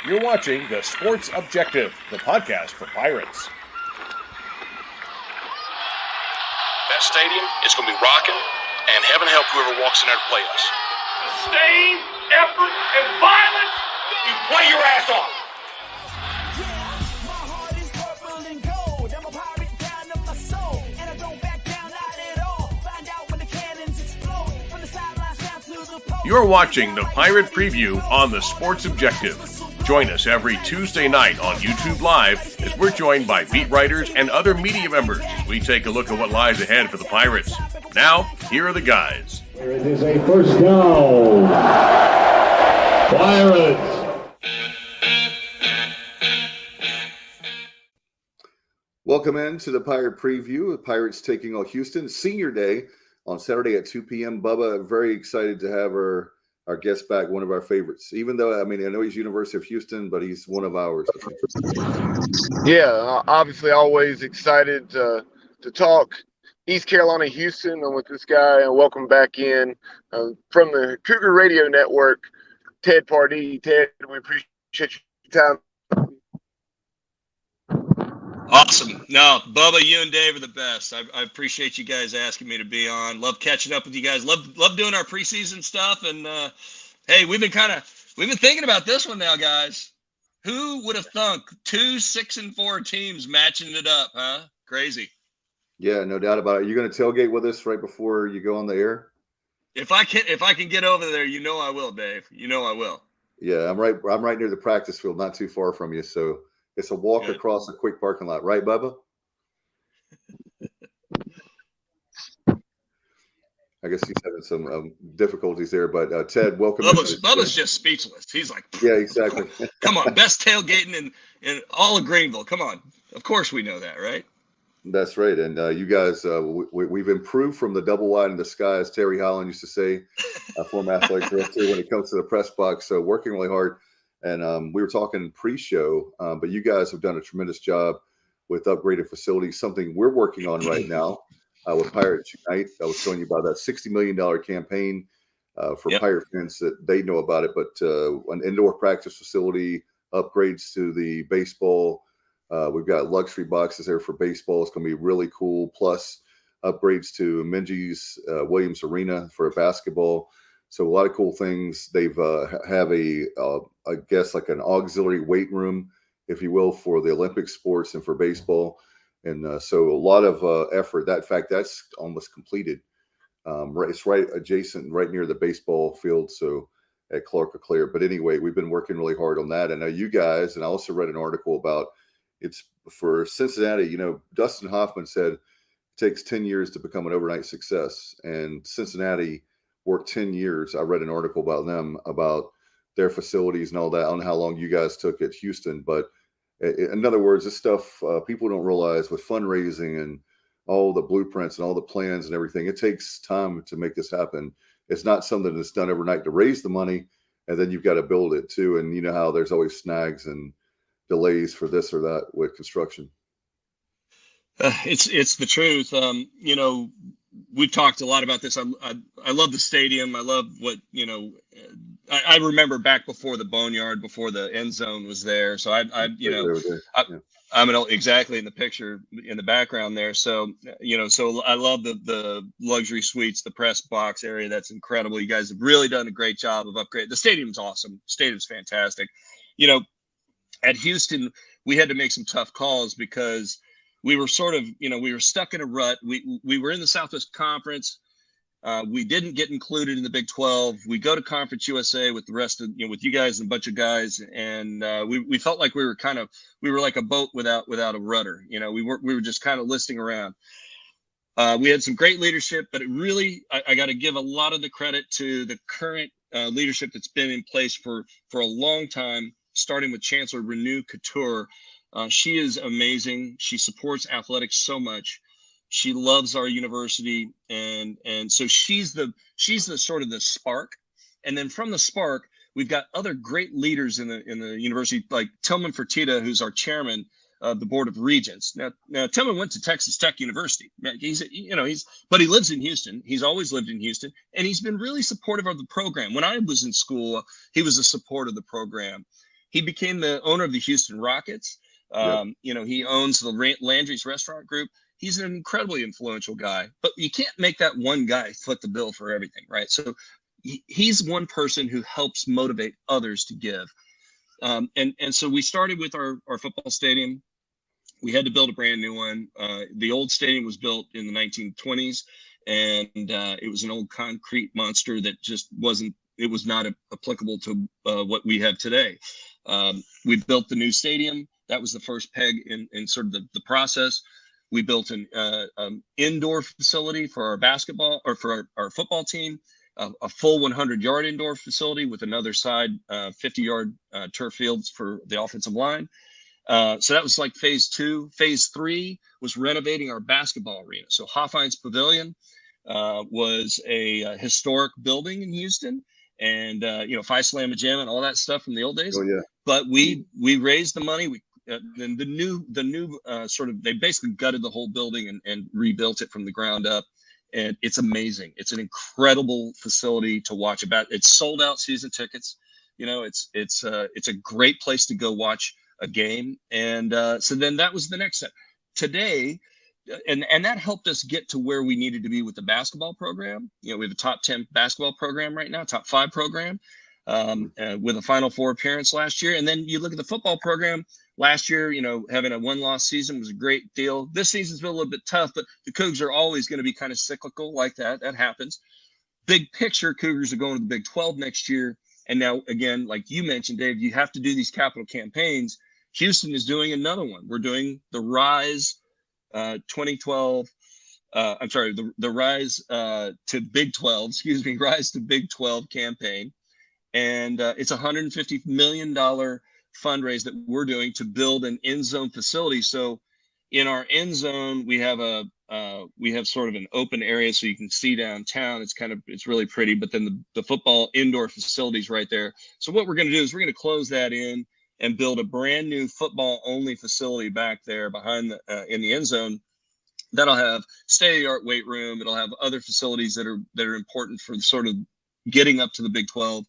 You're watching The Sports Objective, the podcast for Pirates. That stadium is going to be rocking, and heaven help whoever walks in there to play us. Sustained effort and violence, you play your ass off. You're watching the Pirate Preview on The Sports Objective. Join us every Tuesday night on YouTube Live as we're joined by beat writers and other media members as we take a look at what lies ahead for the Pirates. Now, here are the guys. It is a first down. Pirates. Welcome in to the Pirate Preview. The Pirates taking on Houston. Senior Day on Saturday at 2 p.m. Bubba, very excited to have our guest back, one of our favorites. Even though, I know he's University of Houston, but he's one of ours. Yeah, obviously always excited to talk East Carolina, Houston, with this guy. And welcome back in from the Cougar Radio Network, Ted Pardee. Ted, we appreciate your time. Awesome. No, Bubba, you and Dave are the best. I appreciate you guys asking me to be on. Love catching up with you guys. Love doing our preseason stuff. And hey, we've been thinking about this one now, guys. Who would have thunk 2 6-4 teams matching it up, huh? Crazy. Yeah, no doubt about it. You're going to tailgate with us right before you go on the air? If I can get over there, you know I will, Dave. You know I will. Yeah, I'm right near the practice field, not too far from you, so it's a walk across a quick parking lot, right, Bubba? I guess he's having some difficulties there, but Ted, welcome. Bubba's just speechless. He's like, yeah, exactly. Come on, best tailgating in all of Greenville. Come on, of course we know that, right? That's right, and you guys, we've improved from the double wide in the sky, as Terry Holland used to say, former athletic director, when it comes to the press box. So working really hard. And we were talking pre-show, but you guys have done a tremendous job with upgraded facilities, something we're working on right now with Pirates Unite. I was telling you about that $60 million campaign for Pirate fans that they know about it, but an indoor practice facility, upgrades to the baseball. We've got luxury boxes there for baseball. It's going to be really cool. Plus upgrades to Minji's Williams Arena for basketball. So a lot of cool things. They've have I guess like an auxiliary weight room, if you will, for the Olympic sports and for baseball. And so a lot of effort. That fact, that's almost completed. It's right adjacent, right near the baseball field. So at Clark LeClaire. But anyway, we've been working really hard on that. And you guys, and I also read an article about it's for Cincinnati. Dustin Hoffman said it takes 10 years to become an overnight success. And Cincinnati worked 10 years. I read an article about them, about their facilities and all that. I don't know how long you guys took at Houston, but in other words, this stuff people don't realize with fundraising and all the blueprints and all the plans and everything, it takes time to make this happen. It's not something that's done overnight to raise the money, and then you've got to build it too. And you know how there's always snags and delays for this or that with construction. It's the truth. We've talked a lot about this. I love the stadium. I love what, I remember back before the boneyard, before the end zone was there. So I'm exactly in the picture in the background there. So, so I love the luxury suites, the press box area. That's incredible. You guys have really done a great job of upgrade. The stadium's awesome. Stadium's fantastic. At Houston, we had to make some tough calls because we were sort of, we were stuck in a rut. We were in the Southwest Conference. We didn't get included in the Big 12. We go to Conference USA with the rest of, with you guys and a bunch of guys, and we felt like we were like a boat without a rudder. We were just kind of listing around. We had some great leadership, but it really, I got to give a lot of the credit to the current leadership that's been in place for a long time, starting with Chancellor Renu Couture. She is amazing. She supports athletics so much. She loves our university, and so she's the sort of the spark. And then from the spark, we've got other great leaders in the university, like Tillman Fertitta, who's our chairman of the Board of Regents. Now Tillman went to Texas Tech University. But he lives in Houston. He's always lived in Houston, and he's been really supportive of the program. When I was in school, he was a supporter of the program. he became the owner of the Houston Rockets. He owns the Landry's Restaurant Group. He's an incredibly influential guy, but you can't make that one guy foot the bill for everything, right? So he's one person who helps motivate others to give. And so we started with our football stadium. We had to build a brand new one. The old stadium was built in the 1920s, and it was an old concrete monster that just it was not applicable to what we have today. We built the new stadium. That was the first peg in sort of the process. We built an indoor facility for our basketball or for our football team, a full 100-yard indoor facility with another side 50-yard turf fields for the offensive line. So that was like phase 2. Phase 3 was renovating our basketball arena. So Hoffheinz Pavilion was a historic building in Houston, and Phi Slamma Jam and all that stuff from the old days. Oh yeah. But we raised the money. Then the new sort of, they basically gutted the whole building and rebuilt it from the ground up, and it's amazing. It's an incredible facility to watch. It's sold out season tickets. It's a great place to go watch a game, and so then that was the next step. Today, and that helped us get to where we needed to be with the basketball program. We have a top 10 basketball program right now, top 5 program, with a Final Four appearance last year. And then you look at the football program. Last year, having a 1-loss season was a great deal. This season's been a little bit tough, but the Cougs are always going to be kind of cyclical like that. That happens. Big picture, Cougars are going to the Big 12 next year. And now, again, like you mentioned, Dave, you have to do these capital campaigns. Houston is doing another one. We're doing the Rise 2012. The Rise to Big 12, Rise to Big 12 campaign. And it's a $150 million fundraise that we're doing to build an end zone facility. So in our end zone, we have sort of an open area so you can see downtown. It's really pretty, but then the football indoor facilities right there. So what we're going to do is we're going to close that in and build a brand new football only facility back there behind in the end zone. That'll have state-of-the-art weight room. It'll have other facilities that are important for sort of getting up to the Big 12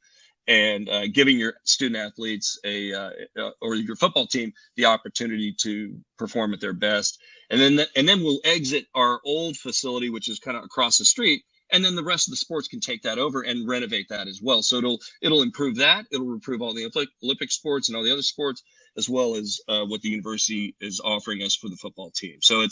and giving your student athletes or your football team the opportunity to perform at their best. And then we'll exit our old facility, which is kind of across the street, and then the rest of the sports can take that over and renovate that as well. So it'll improve that. It'll improve all the Olympic sports and all the other sports, as well as what the university is offering us for the football team. So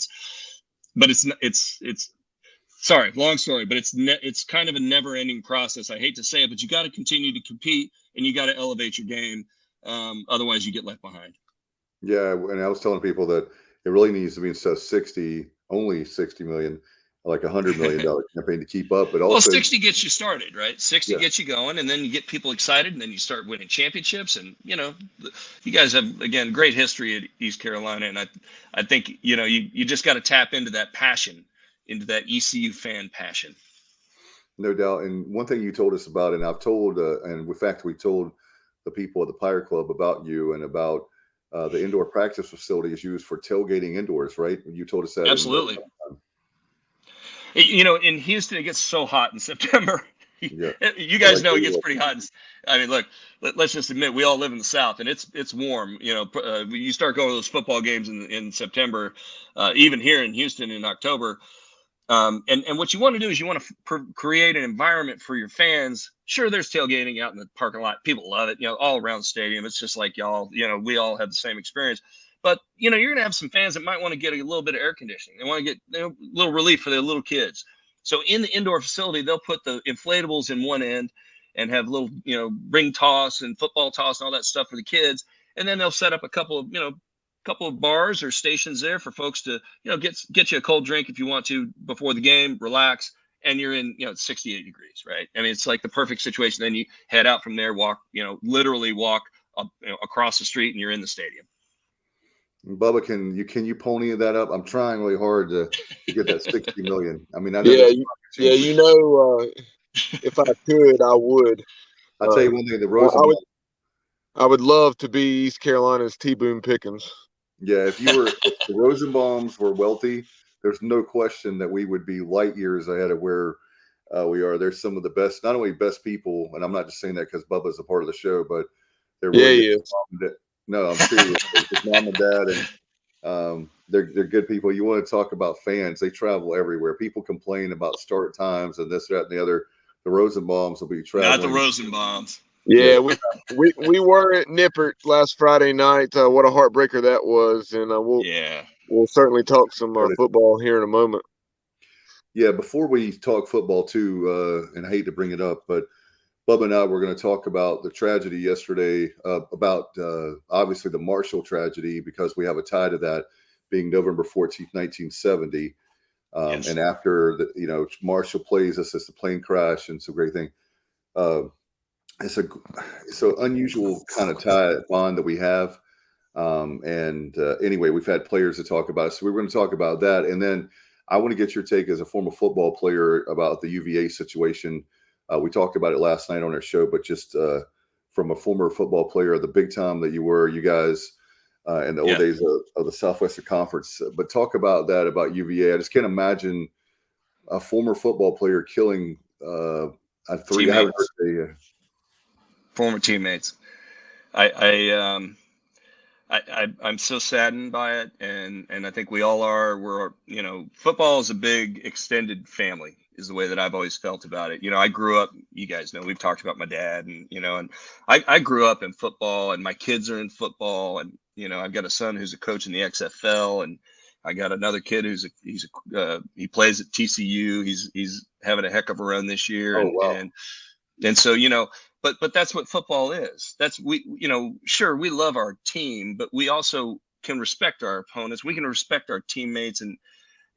sorry, long story, but it's kind of a never-ending process. I hate to say it, but you got to continue to compete and you got to elevate your game. Otherwise, you get left behind. Yeah, and I was telling people that it really needs to be instead of only $60 million, like $100 million campaign to keep up. But also, 60 gets you started, right? 60 gets you going, and then you get people excited, and then you start winning championships. And you guys have, again, great history at East Carolina, and I think you just got to tap into that passion, into that ECU fan passion. No doubt. And one thing you told us about, and I've told, and in fact, we told the people at the Pirate Club about you and about the indoor practice facility is used for tailgating indoors, right? You told us that. Absolutely. In Houston, it gets so hot in September. Yeah. You guys know it gets pretty hot. I mean, look, let's just admit we all live in the South, and it's warm. You start going to those football games in September, even here in Houston in October. And what you want to do is you want to create an environment for your fans. Sure, there's tailgating out in the parking lot. People love it, all around the stadium. It's just like y'all, we all have the same experience. But, you're going to have some fans that might want to get a little bit of air conditioning. They want to get a little relief for their little kids. So in the indoor facility, they'll put the inflatables in one end and have little, ring toss and football toss and all that stuff for the kids. And then they'll set up a couple of bars or stations there for folks to, get you a cold drink if you want to before the game, relax, and you're in, it's 68 degrees, right? I mean, it's like the perfect situation. Then you head out from there, literally walk up, across the street, and you're in the stadium. Bubba, can you pony that up? I'm trying really hard to get that 60 million. I mean, I know if I could, I would. I'll tell you one thing, the Rosenbaum. I would love to be East Carolina's T. Boone Pickens. Yeah, if the Rosenbaums were wealthy, there's no question that we would be light years ahead of where we are. There's some of the best, not only best people, and I'm not just saying that because Bubba's a part of the show, but They're Yeah, really he good. is. No, I'm serious. His mom and dad, and they're good people. You want to talk about fans? They travel everywhere. People complain about start times and this, that, and the other. The Rosenbaums will be Not the traveling. Rosenbaums. Yeah, we were at Nippert last Friday night. What a heartbreaker that was, and we'll certainly talk some football here in a moment. Yeah, before we talk football too, and I hate to bring it up, but Bubba and I were going to talk about the tragedy yesterday, about obviously the Marshall tragedy, because we have a tie to that being November 14th, 1970. Yes. And after Marshall plays us, it's the plane crash, and it's a great thing. It's an unusual kind of tie bond that we have. Anyway, we've had players to talk about it, so we're going to talk about that, and then I want to get your take as a former football player about the UVA situation. We talked about it last night on our show, but just from a former football player, the big time that you guys in the old days of the Southwestern Conference. But talk about that, about UVA. I just can't imagine a former football player killing former teammates. I'm so saddened by it, and I think we all are. Football is a big extended family, is the way that I've always felt about it. I grew up, you guys know, we've talked about my dad, and I grew up in football, and my kids are in football, and I've got a son who's a coach in the XFL, and I got another kid he plays at TCU. He's having a heck of a run this year, and so but that's what football is. Sure, we love our team, but we also can respect our opponents. We can respect our teammates,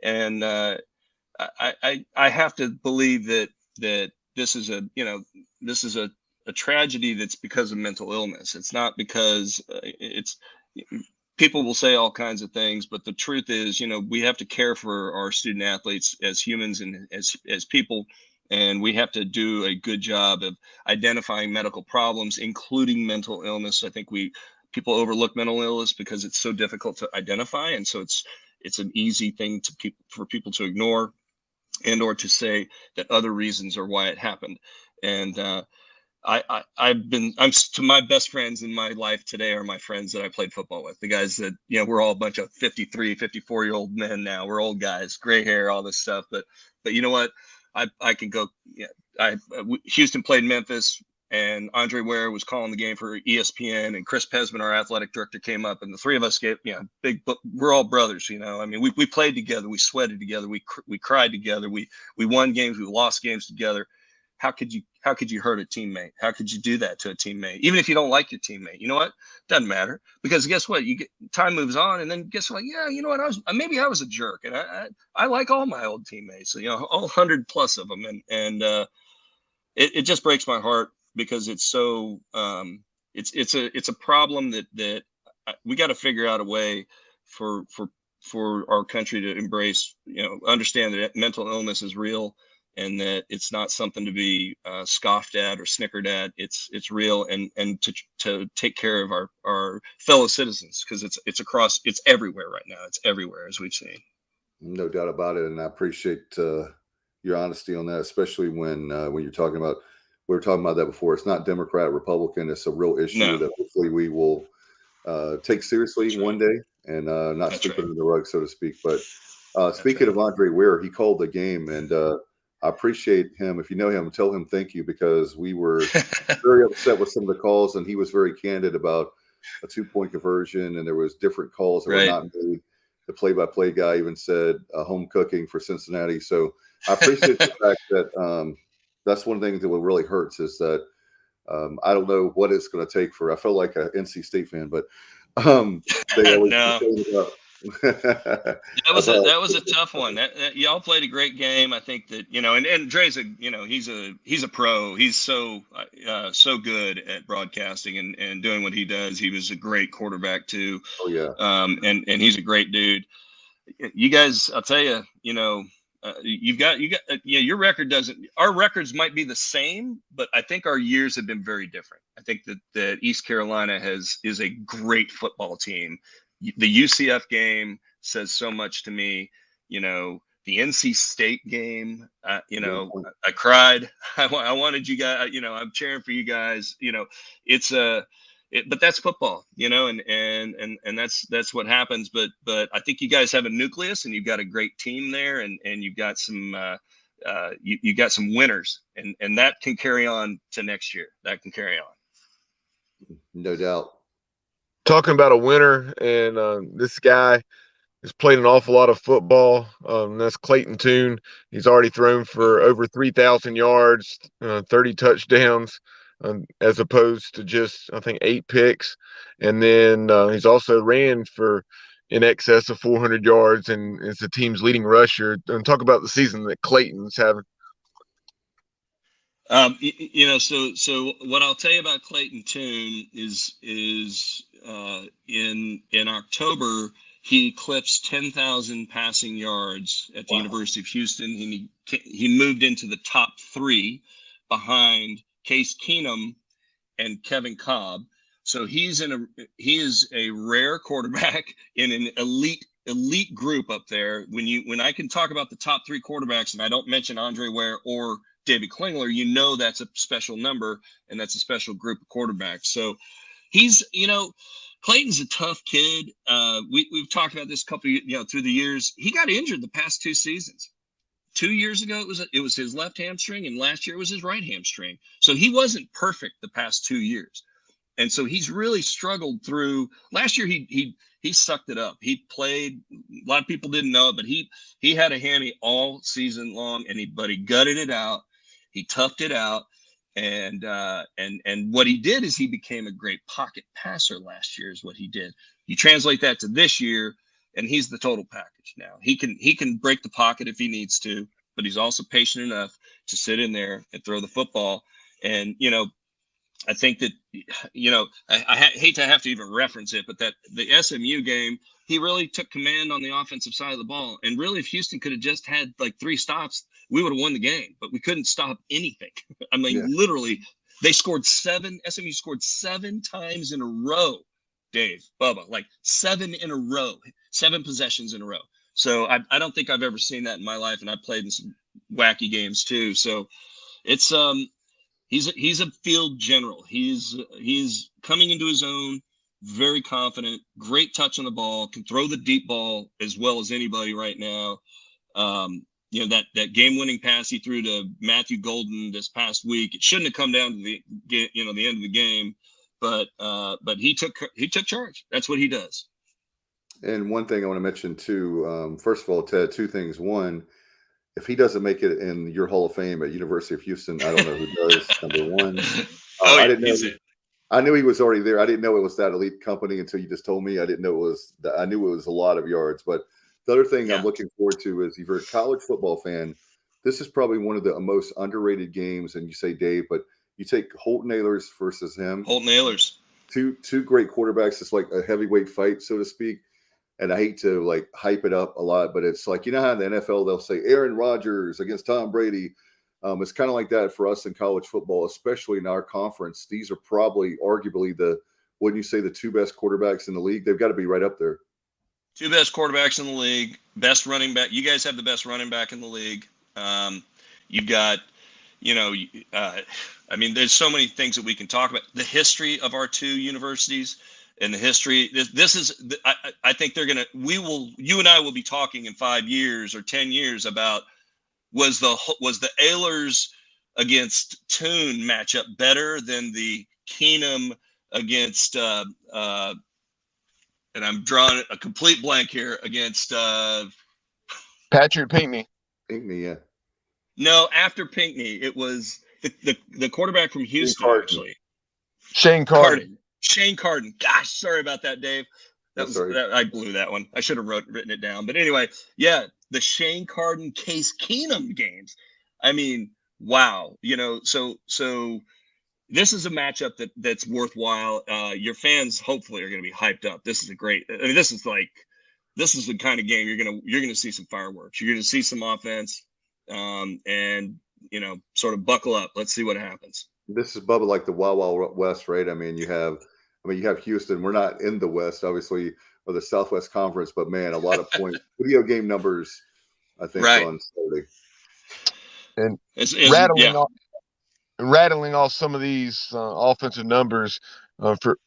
and I have to believe that this is a tragedy that's because of mental illness. It's not because people will say all kinds of things, but the truth is, we have to care for our student athletes as humans and as people. And we have to do a good job of identifying medical problems, including mental illness. I think people overlook mental illness because it's so difficult to identify, and so it's an easy thing for people to ignore, and or to say that other reasons are why it happened. And I'm to my best friends in my life today are my friends that I played football with. The guys that we're all a bunch of 53, 54-year-old men now. We're old guys, gray hair, all this stuff. But you know what? I can go. Houston played Memphis, and Andre Ware was calling the game for ESPN, and Chris Pesman, our athletic director, came up, and the three of us we're all brothers. I mean, we played together, we sweated together, we cried together, we won games, we lost games together. How could you hurt a teammate? How could you do that to a teammate? Even if you don't like your teammate, you know what? Doesn't matter, because guess what? Time moves on, and then guess what? Yeah, you know what? Maybe I was a jerk, and I like all my old teammates, all 100 plus of them, and it just breaks my heart, because it's so it's a problem that we got to figure out a way for our country to embrace, understand that mental illness is real, and that it's not something to be scoffed at or snickered at. It's real, and to take care of our fellow citizens, because it's everywhere right now. It's everywhere, as we've seen. No doubt about it, and I appreciate your honesty on that, especially when you're talking about. We were talking about that before. It's not Democrat, Republican. It's a real issue that hopefully we will take seriously one day, and not sweep it under the rug, so to speak. But speaking of Andre Ware, he called the game, and I appreciate him. If you know him, tell him thank you, because we were very upset with some of the calls, and he was very candid about a 2-point conversion, and there was different calls that were not made. The play-by-play guy even said home cooking for Cincinnati. So I appreciate the fact that that's one thing that really hurts, is that I don't know what it's going to take for. I felt like an NC State fan, but they always that was a tough one. That y'all played a great game. I think that and Dre's he's a pro. He's so good at broadcasting and doing what he does. He was a great quarterback too. Oh yeah. And he's a great dude. You guys, I'll tell you, your record doesn't. Our records might be the same, but I think our years have been very different. I think that East Carolina is a great football team. The UCF game says so much to me. The NC State game, I cried. I wanted you guys, I'm cheering for you guys. but that's football, and that's what happens. But I think you guys have a nucleus, and you've got a great team there, and you've got some you got some winners, and that can carry on to next year. That can carry on. No doubt. Talking about a winner, and this guy has played an awful lot of football. That's Clayton Tune. He's already thrown for over 3,000 yards, 30 touchdowns, as opposed to just, I think, 8 picks. And then he's also ran for in excess of 400 yards and is the team's leading rusher. And talk about the season that Clayton's having. So what I'll tell you about Clayton Tune is in October, he eclipsed 10,000 passing yards at the University of Houston. He moved into the top 3 behind Case Keenum and Kevin Cobb. So he is a rare quarterback in an elite group up there. When I can talk about the top 3 quarterbacks and I don't mention Andre Ware or David Klingler, that's a special number and that's a special group of quarterbacks. So he's, Clayton's a tough kid. We've talked about this through the years. He got injured the past 2 seasons. 2 years ago, it was his left hamstring, and last year it was his right hamstring. So he wasn't perfect the past 2 years. And so he's really struggled through. Last year, he sucked it up. He played. A lot of people didn't know it, but he had a hammy all season long, but he gutted it out. He toughed it out. And what he did is he became a great pocket passer last year is what he did. You translate that to this year, and he's the total package now. He can break the pocket if he needs to, but he's also patient enough to sit in there and throw the football. And, I think that, I hate to have to even reference it, but that the SMU game, he really took command on the offensive side of the ball. And really, if Houston could have just had like 3 stops, we would have won the game, but we couldn't stop anything. I mean, literally, SMU scored 7 times in a row, Dave, Bubba, like 7 in a row, 7 possessions in a row. So I don't think I've ever seen that in my life. And I played in some wacky games too. So it's, he's a field general. He's coming into his own, very confident, great touch on the ball, can throw the deep ball as well as anybody right now. That game-winning pass he threw to Matthew Golden this past week, it shouldn't have come down to the end of the game, but he took charge. That's what he does. And one thing I want to mention too, first of all, Ted, 2 things. One, if he doesn't make it in your Hall of Fame at University of Houston, I don't know who does. Number 1, I didn't know. I knew he was already there. I didn't know it was that elite company until you just told me. I didn't know it was. I knew it was a lot of yards. But the other thing I'm looking forward to is, if you're a college football fan, this is probably one of the most underrated games. And you say Dave, but you take Holton Ahlers versus him. Holton Ahlers, two great quarterbacks. It's like a heavyweight fight, so to speak. And I hate to like hype it up a lot, but it's like, how in the NFL they'll say Aaron Rodgers against Tom Brady. It's kind of like that for us in college football, especially in our conference. These are probably arguably wouldn't you say, the 2 best quarterbacks in the league? They've got to be right up there. 2 best quarterbacks in the league, best running back. You guys have the best running back in the league. You've got, there's so many things that we can talk about. The history of our 2 universities. And the history, I think you and I will be talking in 5 years or 10 years about was the Ahlers against Tune matchup better than the Keenum against and I'm drawing a complete blank here, against Patrick Pinckney. Pinckney, yeah. No, after Pinckney, it was the quarterback from Houston, actually. Shane Carden. Shane Carden. Gosh, sorry about that, Dave. I blew that one. I should have written it down. But anyway, the Shane Carden Case Keenum games. I mean, wow. So this is a matchup that's worthwhile. Your fans hopefully are going to be hyped up. This is this is the kind of game you're gonna see some fireworks. You're gonna see some offense, and sort of buckle up. Let's see what happens. This is, Bubba, like the Wild Wild West, right? I mean, you have Houston. We're not in the West, obviously, or the Southwest Conference, but man, a lot of points, video game numbers, I think, on Saturday. And rattling off some of these offensive numbers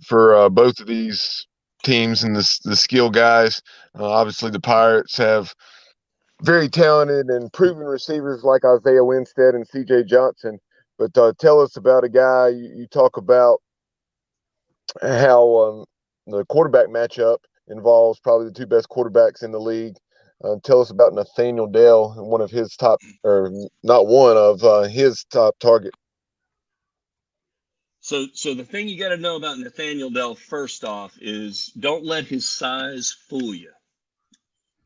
for both of these teams and the skill guys. Obviously, the Pirates have very talented and proven receivers like Isaiah Winstead and C.J. Johnson. But tell us about a guy you talk about how the quarterback matchup involves probably the two best quarterbacks in the league. Tell us about Nathaniel Dell, one of his top, or not one of his top target. So the thing you got to know about Nathaniel Dell, first off, is don't let his size fool you.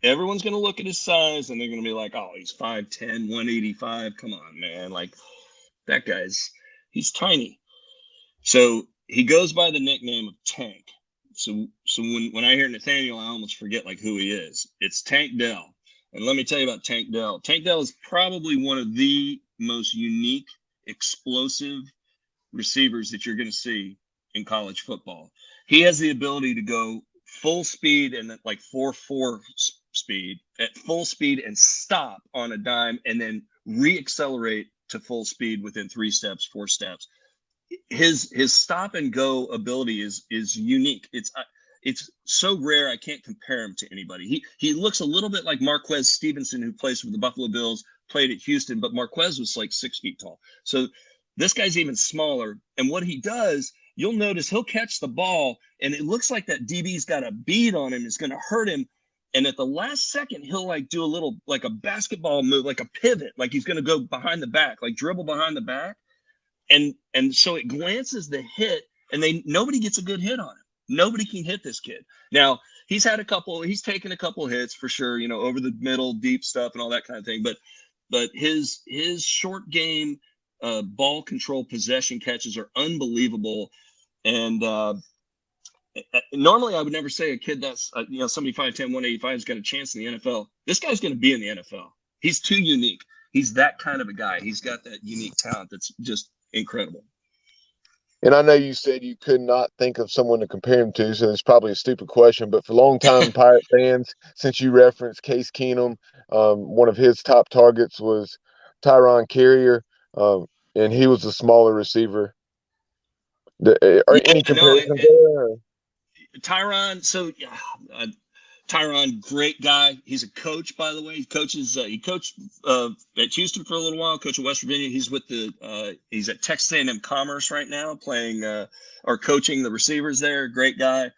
Everyone's going to look at his size and they're going to be like, oh, he's 5'10", 185. Come on, man. Like, that he's tiny. So he goes by the nickname of Tank. So when I hear Nathaniel, I almost forget like who he is. It's Tank Dell. And let me tell you about Tank Dell. Tank Dell is probably one of the most unique, explosive receivers that you're going to see in college football. He has the ability to go full speed and like 4.4 speed at full speed and stop on a dime and then reaccelerate to full speed within 3 steps, 4 steps. His stop and go ability is unique. It's so rare I can't compare him to anybody. He looks a little bit like Marquez Stevenson, who plays for the Buffalo Bills, played at Houston, but Marquez was like 6 feet tall. So this guy's even smaller. And what he does, you'll notice he'll catch the ball and it looks like that DB's got a bead on him. It's going to hurt him. And at the last second, he'll like do a little, like a basketball move, like a pivot, like he's going to go behind the back, like dribble behind the back. And so it glances the hit and nobody gets a good hit on him. Nobody can hit this kid. Now he's taken a couple hits for sure, over the middle, deep stuff and all that kind of thing. But his short game, ball control possession catches are unbelievable. And normally I would never say a kid that's, somebody 5'10", 185 has got a chance in the NFL. This guy's going to be in the NFL. He's too unique. He's that kind of a guy. He's got that unique talent that's just incredible. And I know you said you could not think of someone to compare him to, so it's probably a stupid question. But for longtime Pirate fans, since you referenced Case Keenum, one of his top targets was Tyron Carrier, and he was a smaller receiver. Any comparisons there? Tyron, great guy. He's a coach, by the way. He coached at Houston for a little while, coach at West Virginia. He's with he's at Texas A&M Commerce right now, playing or coaching the receivers there. Great guy.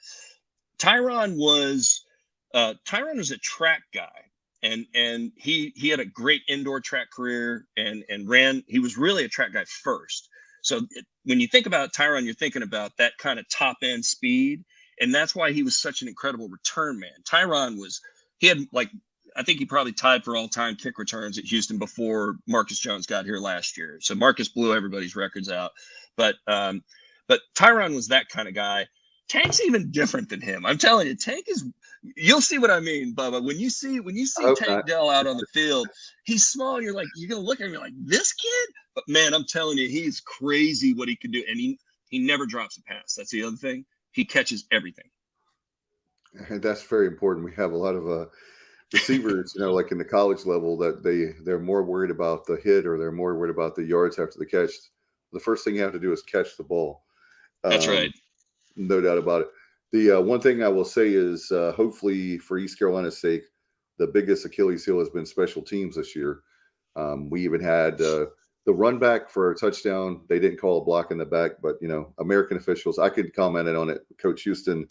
Tyron was a track guy, and he had a great indoor track career and he was really a track guy first. So when you think about Tyron, you're thinking about that kind of top end speed. And that's why he was such an incredible return man. Tyron I think he probably tied for all-time kick returns at Houston before Marcus Jones got here last year. So Marcus blew everybody's records out. But Tyron was that kind of guy. Tank's even different than him. I'm telling you, Tank is. You'll see what I mean, Bubba. When you see Tank Dell out on the field, he's small. You're gonna look at him, you're like, this kid. But man, I'm telling you, he's crazy what he can do, and he never drops a pass. That's the other thing. He catches everything. And that's very important. We have a lot of receivers, like in the college level, that they're more worried about the hit or they're more worried about the yards after the catch. The first thing you have to do is catch the ball. That's right. No doubt about it. The one thing I will say is hopefully for East Carolina's sake, the biggest Achilles heel has been special teams this year. We even had the run back for a touchdown. They didn't call a block in the back, but American officials, I could comment on it. Coach Houston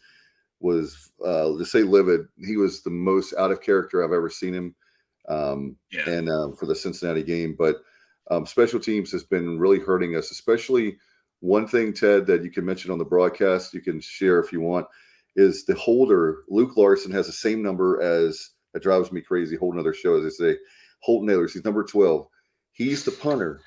was, to say livid, he was the most out of character I've ever seen him. And for the Cincinnati game, but special teams has been really hurting us, especially one thing, Ted, that you can mention on the broadcast, you can share if you want, is the holder. Luke Larson has the same number as, it drives me crazy, Holden other shows. They say Holton Naylor, he's number 12. He's the punter.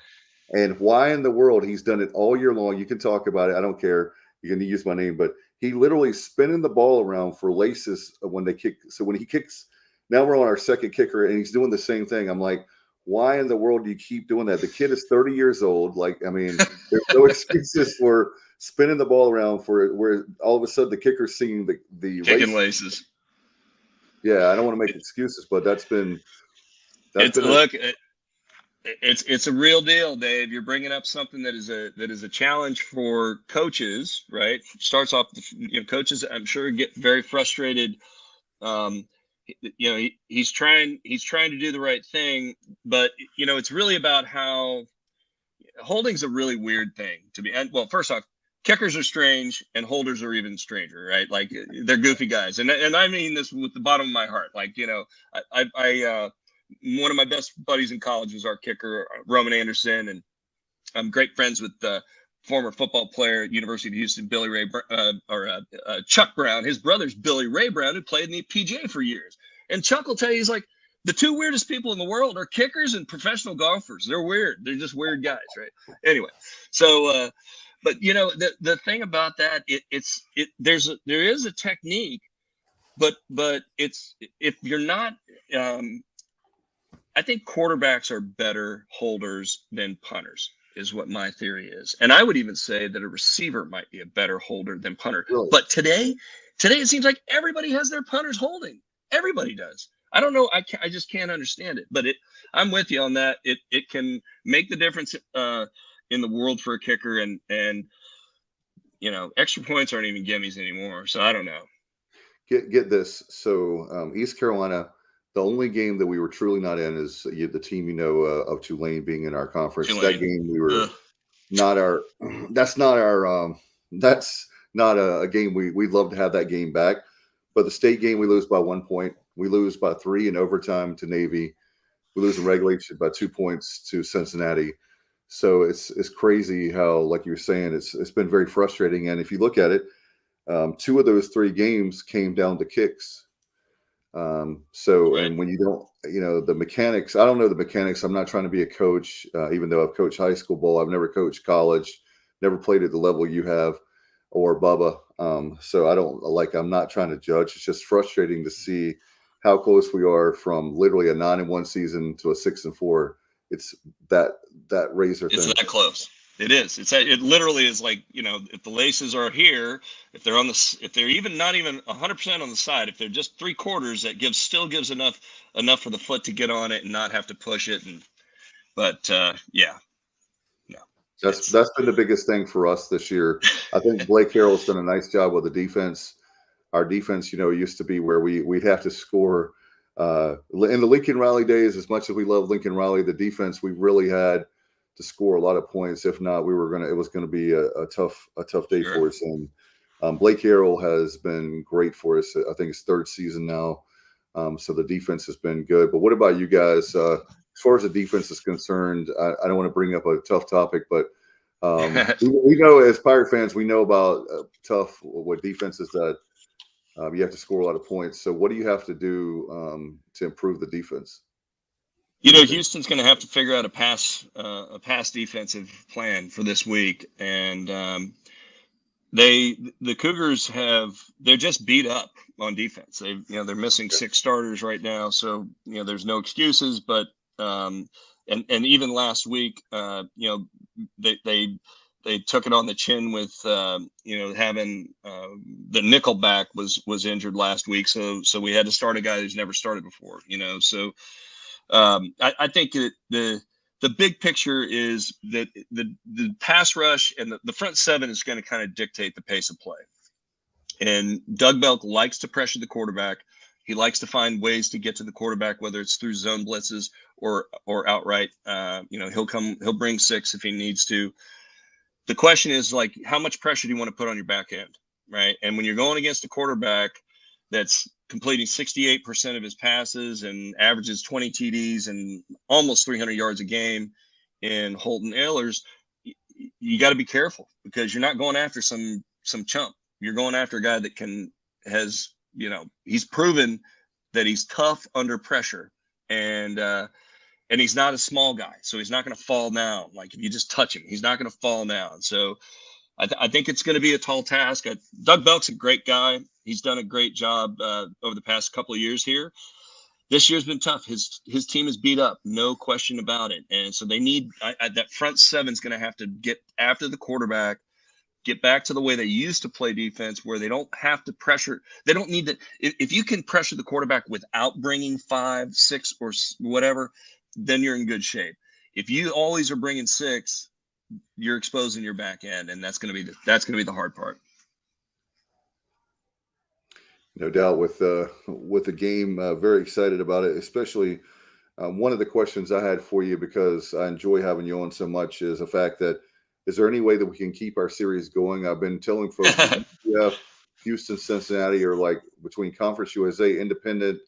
And why in the world he's done it all year long? You can talk about it. I don't care. You can use my name, but he literally spinning the ball around for laces when they kick. So when he kicks, now we're on our second kicker and he's doing the same thing. I'm like, why in the world do you keep doing that? The kid is 30 years old. There's no excuses for spinning the ball around for where all of a sudden the kicker's seeing the kicking laces. Yeah, I don't want to make excuses, but that's been It's a real deal, Dave. You're bringing up something that is a challenge for coaches, right? Starts off, coaches, I'm sure, get very frustrated. He's trying to do the right thing, but it's really about how holding's a really weird thing to be. And well, first off, kickers are strange and holders are even stranger, right? Like, they're goofy guys, and I mean this with the bottom of my heart. Like, I one of my best buddies in college was our kicker, Roman Anderson, and I'm great friends with the former football player at University of Houston, Chuck Brown. His brother's Billy Ray Brown, who played in the PGA for years. And Chuck will tell you, he's like, the two weirdest people in the world are kickers and professional golfers. They're weird. They're just weird guys, right? Anyway, so but the thing about that, there is a technique, but it's, if you're not, I think quarterbacks are better holders than punters, is what my theory is. And I would even say that a receiver might be a better holder than punter. Really? But today it seems like everybody has their punters holding. Everybody does. I don't know. I just can't understand it. But I'm with you on that. It can make the difference in the world for a kicker, and extra points aren't even gimmies anymore. So I don't know. Get this. So East Carolina, the only game that we were truly not in is the team, of Tulane being in our conference. Tulane. That game we were not our. That's not our. That's not a game we'd love to have that game back. But the state game, we lose by 1 point. We lose by 3 in overtime to Navy. We lose in regulation by 2 points to Cincinnati. So it's crazy how, like you were saying, it's been very frustrating. And if you look at it, 2 of those 3 games came down to kicks. Right. And when you don't, the mechanics, I don't know the mechanics. I'm not trying to be a coach, even though I've coached high school ball. I've never coached college, never played at the level you have or Bubba. So I'm not trying to judge. It's just frustrating to see how close we are from literally a 9-1 season to a 6-4. It's that razor It's thing. that close. It is. It literally is like, if the laces are here, if they're even not even 100% on the side, if they're just 3/4, that still gives enough for the foot to get on it and not have to push it. But yeah, no. That's been the biggest thing for us this year. I think Blake Harrell's done a nice job with the defense. Our defense, used to be where we'd have to score. In the Lincoln Riley days, as much as we love Lincoln Riley, the defense, we really had to score a lot of points. If not, it was going to be a tough day for us. And Blake Harrell has been great for us. I think it's 3rd season now. So the defense has been good. But what about you guys? As far as the defense is concerned, I don't want to bring up a tough topic, but we know as Pirate fans, we know about what defenses that you have to score a lot of points. So what do you have to do to improve the defense? Houston's going to have to figure out a pass defensive plan for this week, and the Cougars they're just beat up on defense. They're missing 6 starters right now, so there's no excuses. But and even last week, they took it on the chin with having the nickelback was injured last week, so we had to start a guy who's never started before. So. I think the big picture is that the pass rush and the front 7 is going to kind of dictate the pace of play. And Doug Belk likes to pressure the quarterback. He likes to find ways to get to the quarterback, whether it's through zone blitzes or outright. He'll bring 6 if he needs to. The question is, like, how much pressure do you want to put on your back end, right? And when you're going against a quarterback that's completing 68% of his passes and averages 20 TDs and almost 300 yards a game in Holton Ahlers, you got to be careful, because you're not going after some chump. You're going after a guy that he's proven that he's tough under pressure, and he's not a small guy, so he's not going to fall down. Like, if you just touch him, he's not going to fall down. So I think it's going to be a tall task. Doug Belk's a great guy. He's done a great job over the past couple of years here. This year's been tough. His team is beat up, no question about it. And so they need that front 7 is going to have to get after the quarterback, get back to the way they used to play defense, where they don't have to pressure. They don't need to. If you can pressure the quarterback without bringing 5, 6, or whatever, then you're in good shape. if you always are bringing 6, you're exposing your back end, and that's going to be the hard part. No doubt with the game, very excited about it, especially one of the questions I had for you, because I enjoy having you on so much, is the fact that, is there any way that we can keep our series going? I've been telling folks that UCF, Houston, Cincinnati are like between Conference USA, Independent,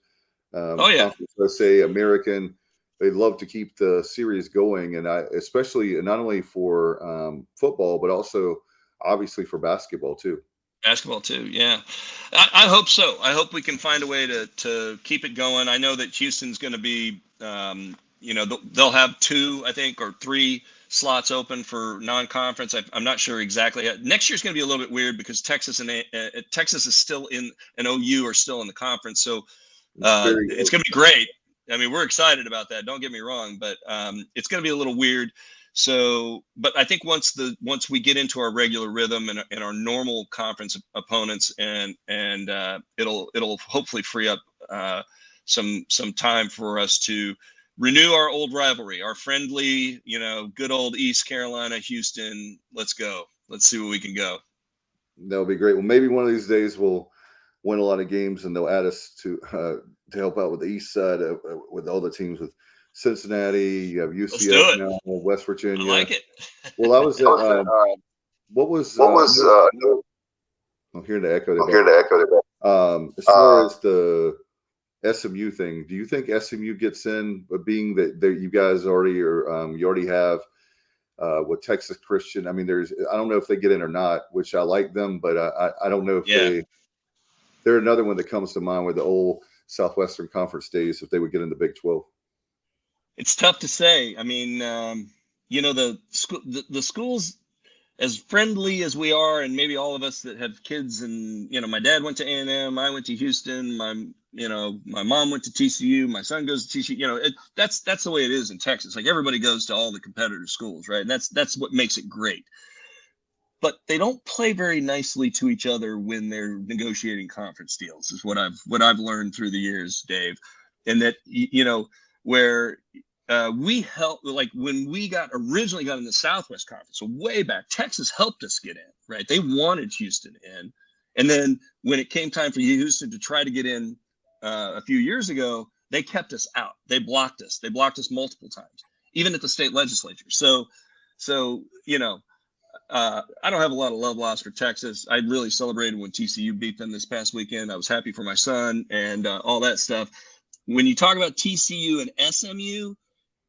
Conference USA, American. They'd love to keep the series going, and especially not only for football, but also obviously for basketball too. Basketball too, yeah. I hope so. I hope we can find a way to keep it going. I know that Houston's going to be, they'll have 2, I think, or 3 slots open for non-conference. I'm not sure exactly. Next year's going to be a little bit weird because Texas is still in, and OU are still in the conference, so it's going to be great. I mean, we're excited about that. Don't get me wrong, but it's going to be a little weird. So, but I think once we get into our regular rhythm and our normal conference opponents, and it'll hopefully free up some time for us to renew our old rivalry, our friendly, good old East Carolina, Houston. Let's go. Let's see where we can go. That'll be great. Well, maybe one of these days we'll win a lot of games, and they'll add us to help out with the East side with all the teams with Cincinnati. You have UCF now, West Virginia. I like it. Well, I was at what was I'm hearing the echo. As far as the SMU thing, do you think SMU gets in, but being that you guys already are, you already have with Texas Christian? I mean, I don't know if they get in or not, which I like them, but I don't know if they're another one that comes to mind with the old Southwestern Conference days, if they would get in the Big 12. It's tough to say. I mean, the schools, as friendly as we are, and maybe all of us that have kids, and my dad went to A&M, I went to Houston, my mom went to TCU, my son goes to TCU. That's the way it is in Texas. Like, everybody goes to all the competitor schools, right? And that's what makes it great. But they don't play very nicely to each other when they're negotiating conference deals, is what I've learned through the years, Dave. And that, where we helped, like when we originally got in the Southwest Conference, so way back, Texas helped us get in, right? They wanted Houston in. And then when it came time for Houston to try to get in a few years ago, they kept us out. They blocked us. They blocked us multiple times, even at the state legislature. So I don't have a lot of love lost for Texas. I really celebrated when TCU beat them this past weekend. I was happy for my son and all that stuff. When you talk about TCU and SMU,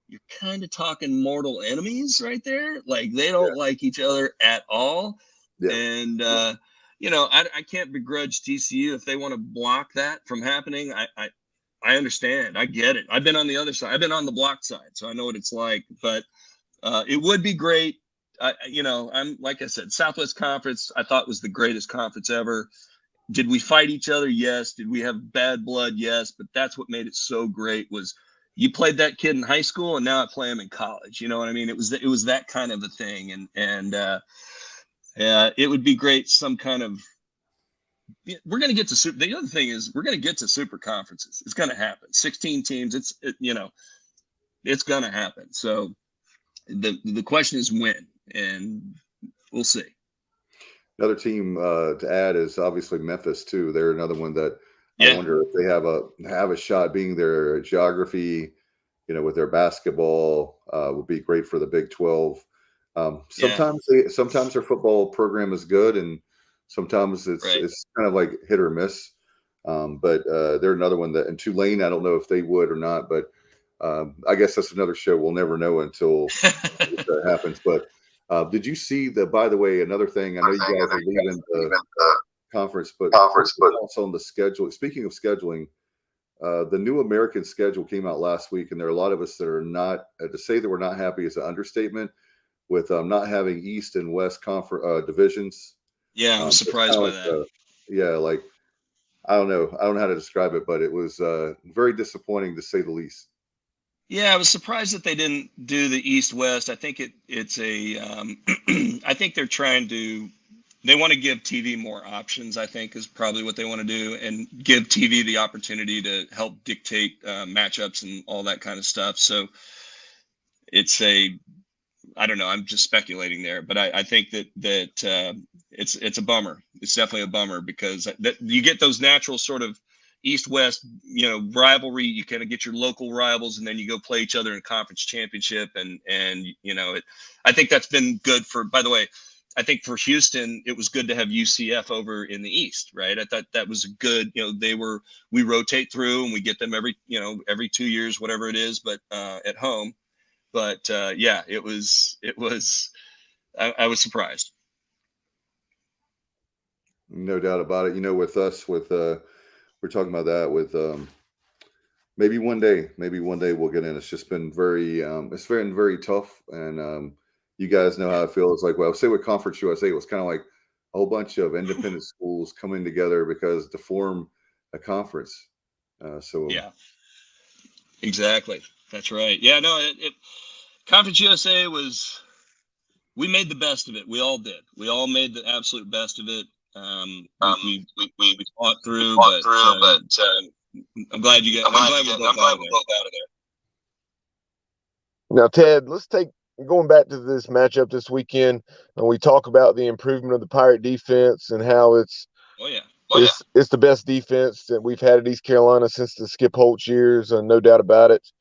you're kind of talking mortal enemies right there. Like, they don't like each other at all. Yeah. And, I can't begrudge TCU if they want to block that from happening. I understand. I get it. I've been on the other side. I've been on the blocked side, so I know what it's like. But it would be great. I'm, like I said, Southwest Conference, I thought was the greatest conference ever. Did we fight each other? Yes. Did we have bad blood? Yes. But that's what made it so great, was you played that kid in high school and now I play him in college. You know what I mean? It was that kind of a thing. And it would be great. Some kind of, we're going to get to the other thing is we're going to get to super conferences. It's going to happen. 16 teams. It's going to happen. So the question is when, and we'll see. Another team to add is obviously Memphis too. They're another one that I wonder if they have a shot, being their geography, with their basketball, would be great for the Big 12. Sometimes their football program is good, and sometimes it's kind of like hit or miss. But they're another one that, and Tulane, I don't know if they would or not, but I guess that's another show. We'll never know until that happens. But did you see by the way, another thing, I know you guys are leaving the conference, but also on the schedule. Speaking of scheduling, the new American schedule came out last week, and there are a lot of us that are not, to say that we're not happy is an understatement, with not having East and West conference divisions. Yeah, I was surprised by that. I don't know how to describe it, but it was very disappointing, to say the least. Yeah, I was surprised that they didn't do the East-West. I think it's a I think they're trying to, they want to give TV more options, I think, is probably what they want to do, and give TV the opportunity to help dictate matchups and all that kind of stuff. So I don't know. I'm just speculating there, but I think that it's a bummer. It's definitely a bummer because that you get those natural sort of East-West, rivalry. You kind of get your local rivals, and then you go play each other in conference championship, and I think that's been good for. By the way, I think for Houston, it was good to have UCF over in the East, right? I thought that was good. We rotate through and we get them every 2 years, whatever it is, but at home. But it was. I was surprised. No doubt about it. With us, we're talking about that with maybe one day we'll get in. It's just been it's been very tough, and you guys know how it feels. Like, well, say with Conference USA, it was kind of like a whole bunch of independent schools coming together because to form a conference. Yeah, exactly. That's right. Yeah, no, Conference USA we made the best of it. We all did. We all made the absolute best of it. We fought through, but I'm glad we both out of there. Now, Ted, let's going back to this matchup this weekend, and we talk about the improvement of the Pirate defense and how it's the best defense that we've had at East Carolina since the Skip Holtz years, no doubt about it.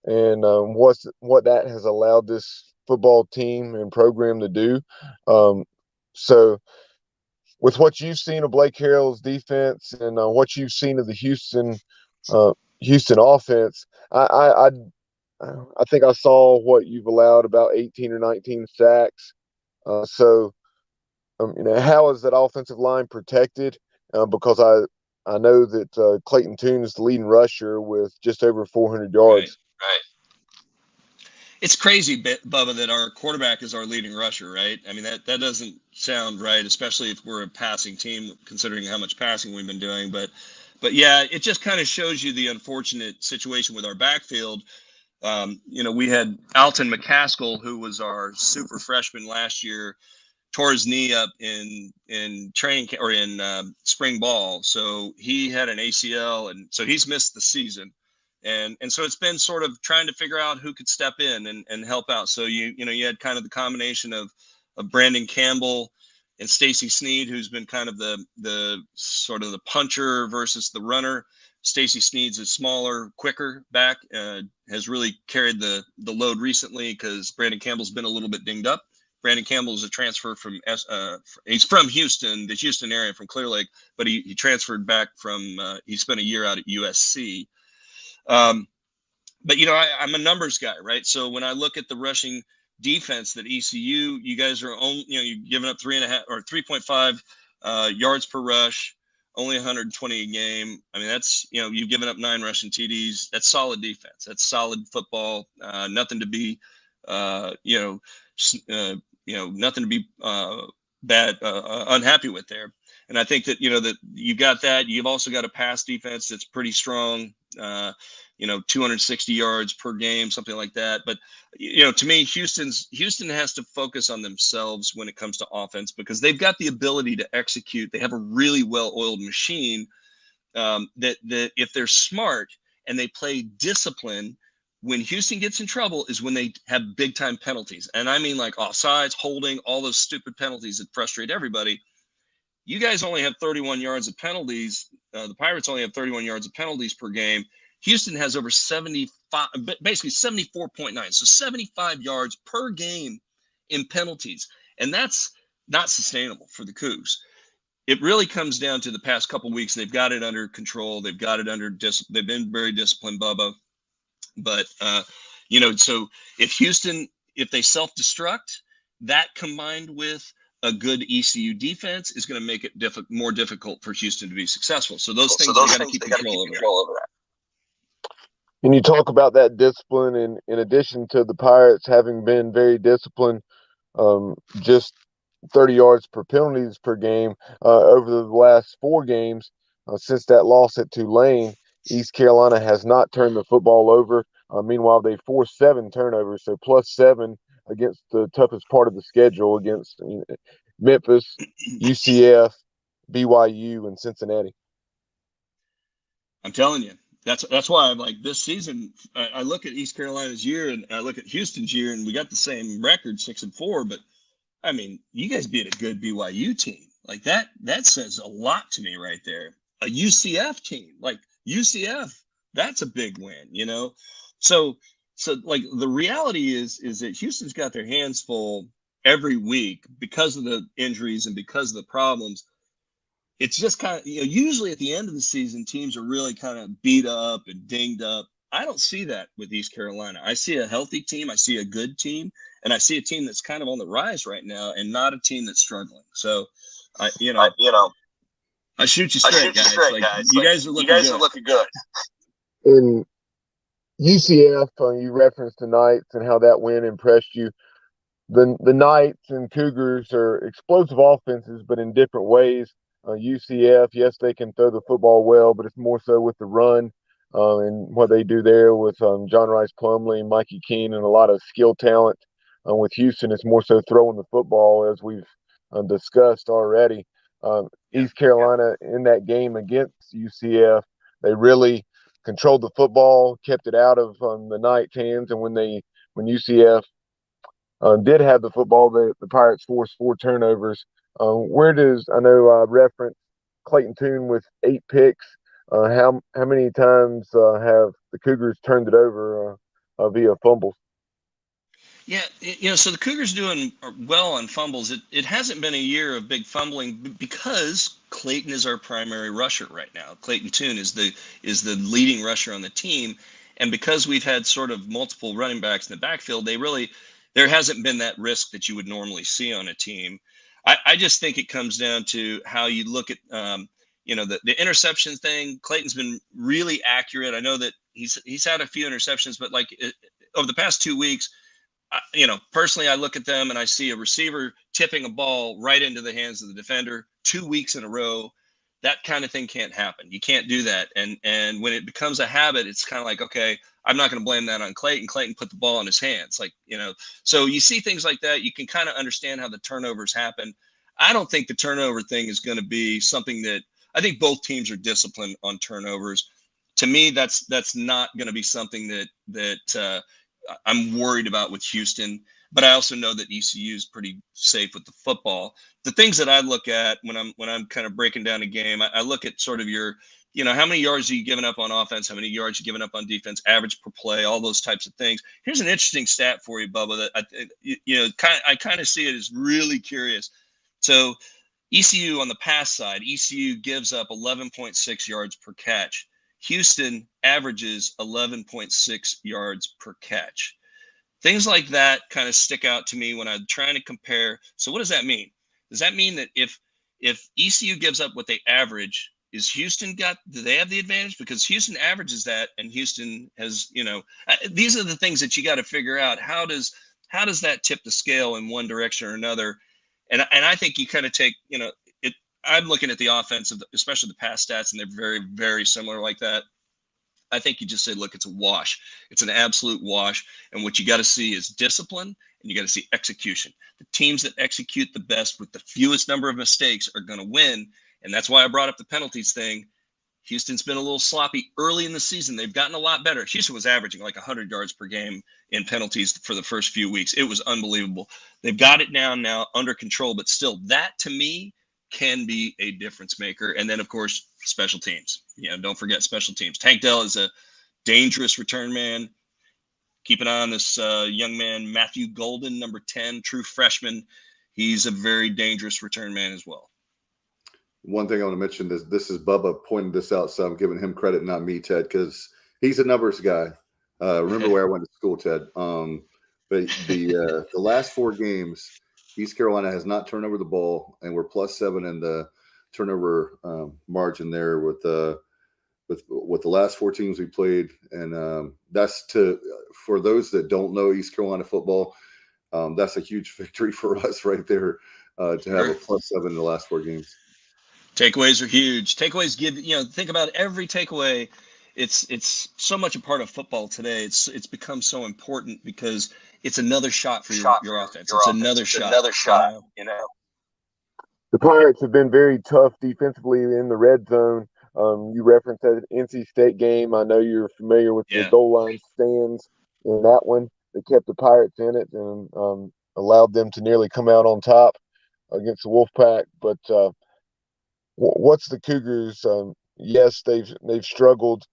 And what that has allowed this football team and program to do. So with what you've seen of Blake Harrell's defense and what you've seen of the Houston offense, I think I saw what you've allowed, about 18 or 19 sacks. How is that offensive line protected? Because I know that Clayton Tune is the leading rusher with just over 400 yards. Right. It's crazy, Bubba, that our quarterback is our leading rusher, right? I mean, that doesn't sound right, especially if we're a passing team, considering how much passing we've been doing. But yeah, it just kind of shows you the unfortunate situation with our backfield. We had Alton McCaskill, who was our super freshman last year, tore his knee up in training or in spring ball. So he had an ACL, and so he's missed the season. And so it's been sort of trying to figure out who could step in and help out. So you had kind of the combination of Brandon Campbell and Stacy Sneed, who's been kind of the sort of the puncher versus the runner. Stacy Sneed's a smaller, quicker back, has really carried the load recently because Brandon Campbell's been a little bit dinged up. Brandon Campbell is a transfer from he's from Houston, the Houston area, from Clear Lake, but he transferred back from he spent a year out at USC. But I'm a numbers guy, right? So when I look at the rushing defense that ECU, you guys are you've given up 3.5 or 3.5 yards per rush, only 120 a game. I mean, that's you've given up 9 rushing TDs. That's solid defense. That's solid football. Nothing to be nothing to be bad, unhappy with there. And I think that that you got that. You've also got a pass defense that's pretty strong. 260 yards per game, something like that. But to me, Houston has to focus on themselves when it comes to offense because they've got the ability to execute. They have a really well-oiled machine that if they're smart and they play discipline, when Houston gets in trouble is when they have big-time penalties. And I mean like offsides, holding, all those stupid penalties that frustrate everybody. You guys only have 31 yards of penalties. The Pirates only have 31 yards of penalties per game. Houston has over 75, basically 74.9. So 75 yards per game in penalties. And that's not sustainable for the Cougs. It really comes down to the past couple of weeks. They've got it under control. They've got it under they've been very disciplined, Bubba. But, so if they self-destruct, that combined with a good ECU defense is going to make it more difficult for Houston to be successful. So those things they got to keep control over that. And you talk about that discipline, and in addition to the Pirates having been very disciplined, just 30 yards per penalties per game over the last 4 games since that loss at Tulane, East Carolina has not turned the football over. Meanwhile, they forced 7 turnovers, so +7 against the toughest part of the schedule against Memphis, UCF, BYU, and Cincinnati. I'm telling you, That's why I'm like this season. I look at East Carolina's year and I look at Houston's year, and we got the same record, 6-4. But I mean, you guys beat a good BYU team like that. That says a lot to me right there. A UCF team like UCF, that's a big win, you know. So like the reality is that Houston's got their hands full every week because of the injuries and because of the problems. It's just kind of, usually at the end of the season, teams are really kind of beat up and dinged up. I don't see that with East Carolina. I see a healthy team. I see a good team. And I see a team that's kind of on the rise right now and not a team that's struggling. So, I shoot you straight, guys. You guys are looking good. In UCF, you referenced the Knights and how that win impressed you. The Knights and Cougars are explosive offenses, but in different ways. UCF, yes, they can throw the football well, but it's more so with the run and what they do there with John Rice Plumlee, Mikey Keene, and a lot of skill talent. With Houston, it's more so throwing the football, as we've discussed already. East Carolina in that game against UCF, they really controlled the football, kept it out of the Knights' hands, and when UCF did have the football, the Pirates forced 4 turnovers. Where does, I know I referenced Clayton Tune with 8 picks. How many times have the Cougars turned it over via fumbles? Yeah, so the Cougars doing well on fumbles. It hasn't been a year of big fumbling because Clayton is our primary rusher right now. Clayton Tune is the leading rusher on the team, and because we've had sort of multiple running backs in the backfield, there hasn't been that risk that you would normally see on a team. I just think it comes down to how you look at, the interception thing. Clayton's been really accurate. I know that he's had a few interceptions, but over the past 2 weeks, personally, I look at them and I see a receiver tipping a ball right into the hands of the defender 2 weeks in a row. That kind of thing can't happen. You can't do that. And when it becomes a habit, it's kind of like, okay, I'm not going to blame that on Clayton. Clayton put the ball in his hands. So you see things like that. You can kind of understand how the turnovers happen. I don't think the turnover thing is going to be something that I think both teams are disciplined on turnovers. To me, that's not going to be something that I'm worried about with Houston. But I also know that ECU is pretty safe with the football. The things that I look at when I'm kind of breaking down a game, I look at sort of your, how many yards are you giving up on offense? How many yards are you giving up on defense? Average per play, all those types of things. Here's an interesting stat for you, Bubba, that I kind of see it as really curious. So ECU on the pass side, ECU gives up 11.6 yards per catch. Houston averages 11.6 yards per catch. Things like that kind of stick out to me when I'm trying to compare. So what does that mean? Does that mean that if ECU gives up what they average, do they have the advantage? Because Houston averages that, and Houston has, these are the things that you got to figure out. How does that tip the scale in one direction or another? And I think you kind of take, I'm looking at the offense, especially the pass stats, and they're very, very similar like that. I think you just say, look, it's a wash. It's an absolute wash. And what you got to see is discipline, and you got to see execution. The teams that execute the best with the fewest number of mistakes are going to win. And that's why I brought up the penalties thing. Houston's been a little sloppy early in the season. They've gotten a lot better. Houston was averaging like 100 yards per game in penalties for the first few weeks. It was unbelievable. They've got it now under control, but still, that to me can be a difference maker. And then, of course, special teams. Don't forget special teams. Tank Dell is a dangerous return man. Keep an eye on this young man, Matthew Golden, number 10, true freshman. He's a very dangerous return man as well. One thing I want to mention is this is Bubba pointing this out, so I'm giving him credit, not me, Ted, because he's a numbers guy. Remember where I went to school, Ted. But the last 4 games, East Carolina has not turned over the ball, and we're +7 in the turnover margin there with the last 4 teams we played. And that's for those that don't know East Carolina football, that's a huge victory for us right there to have a +7 in the last 4 games. Takeaways are huge. Takeaways give, think about every takeaway. It's so much a part of football today. It's become so important because it's another shot for your offense. It's another shot. The Pirates have been very tough defensively in the red zone. You referenced that NC State game. I know you're familiar with the goal line stands in that one. They kept the Pirates in it and allowed them to nearly come out on top against the Wolfpack. But what's the Cougars? Yes, they've struggled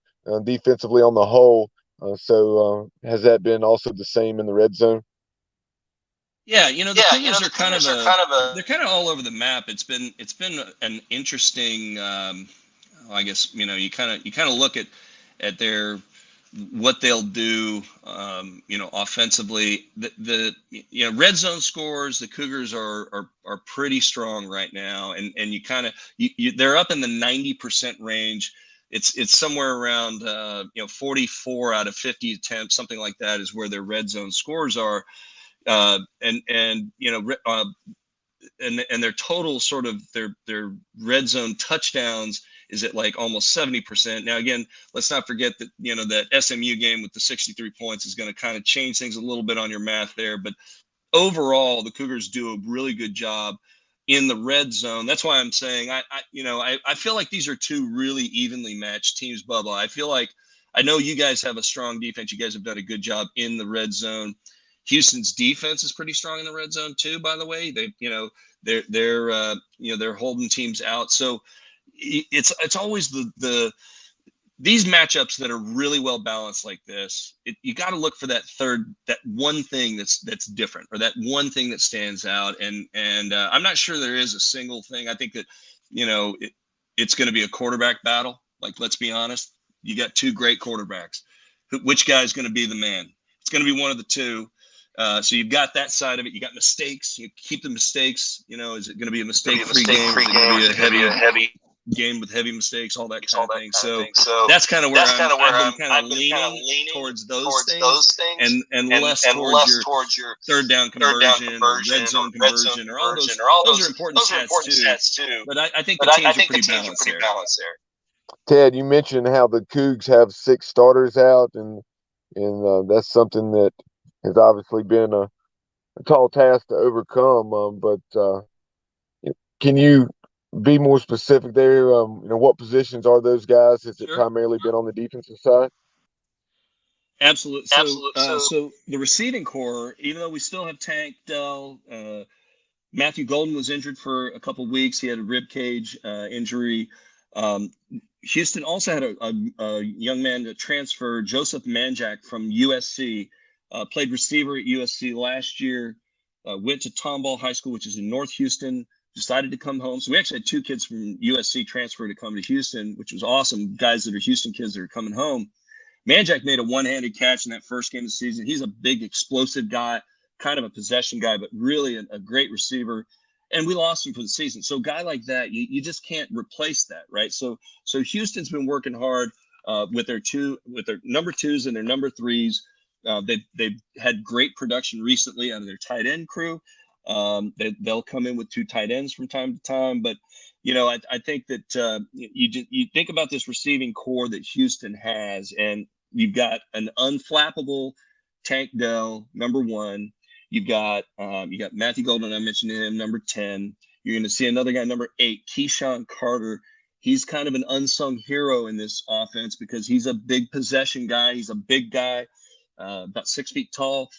defensively on the whole. So has that been also the same in the red zone? Yeah, the Cougars are kind of they're kind of all over the map. It's been an interesting. I guess you kind of look at their what they'll do. Offensively, the red zone scores. The Cougars are pretty strong right now, and you kind of they're up in the 90% range. It's somewhere around 44 out of 50 attempts, something like that, is where their red zone scores are. And their total sort of their red zone touchdowns is at like almost 70%. Now, again, let's not forget that, that SMU game with the 63 points is going to kind of change things a little bit on your math there. But overall, the Cougars do a really good job in the red zone. That's why I'm saying I feel like these are two really evenly matched teams, Bubba. I feel like I know you guys have a strong defense. You guys have done a good job in the red zone. Houston's defense is pretty strong in the red zone too, by the way. They're holding teams out. So it's always these matchups that are really well balanced like this. You got to look for that one thing that's different, or that one thing that stands out. And I'm not sure there is a single thing. I think that it's going to be a quarterback battle. Like, let's be honest, you got two great quarterbacks. Which guy's going to be the man? It's going to be one of the two. So you've got that side of it. You got mistakes. You keep the mistakes. Is it going to be a mistake-free game? Is it going to be a heavy game with heavy mistakes? All that kind of thing. So that's kind of where I've been kind of leaning towards those things, and less towards your third down conversion, or red zone conversion, or all those are important stats too. But I think the teams are pretty balanced there. Ted, you mentioned how the Cougs have 6 starters out, and that's something that has obviously been a tall task to overcome. But can you be more specific there? What positions are those guys? Has it primarily been on the defensive side? Absolutely. So the receiving core, even though we still have Tank Dell, Matthew Golden was injured for a couple of weeks. He had a rib cage injury. Houston also had a young man that transferred, Joseph Manjack from USC, played receiver at USC last year, went to Tomball High School, which is in North Houston, decided to come home. So we actually had 2 kids from USC transfer to come to Houston, which was awesome. Guys that are Houston kids that are coming home. Manjack made a one-handed catch in that first game of the season. He's a big, explosive guy, kind of a possession guy, but really a great receiver. And we lost him for the season. So a guy like that, you just can't replace that, right? So Houston's been working hard with their number 2s and their number 3s. They've had great production recently out of their tight end crew. They'll come in with 2 tight ends from time to time, but I think that you think about this receiving core that Houston has, and you've got an unflappable Tank Dell, number 1. You got Matthew Golden, I mentioned him, number 10. You're going to see another guy, number 8, Keyshawn Carter. He's kind of an unsung hero in this offense because he's a big possession guy. He's a big guy, about 6 feet tall,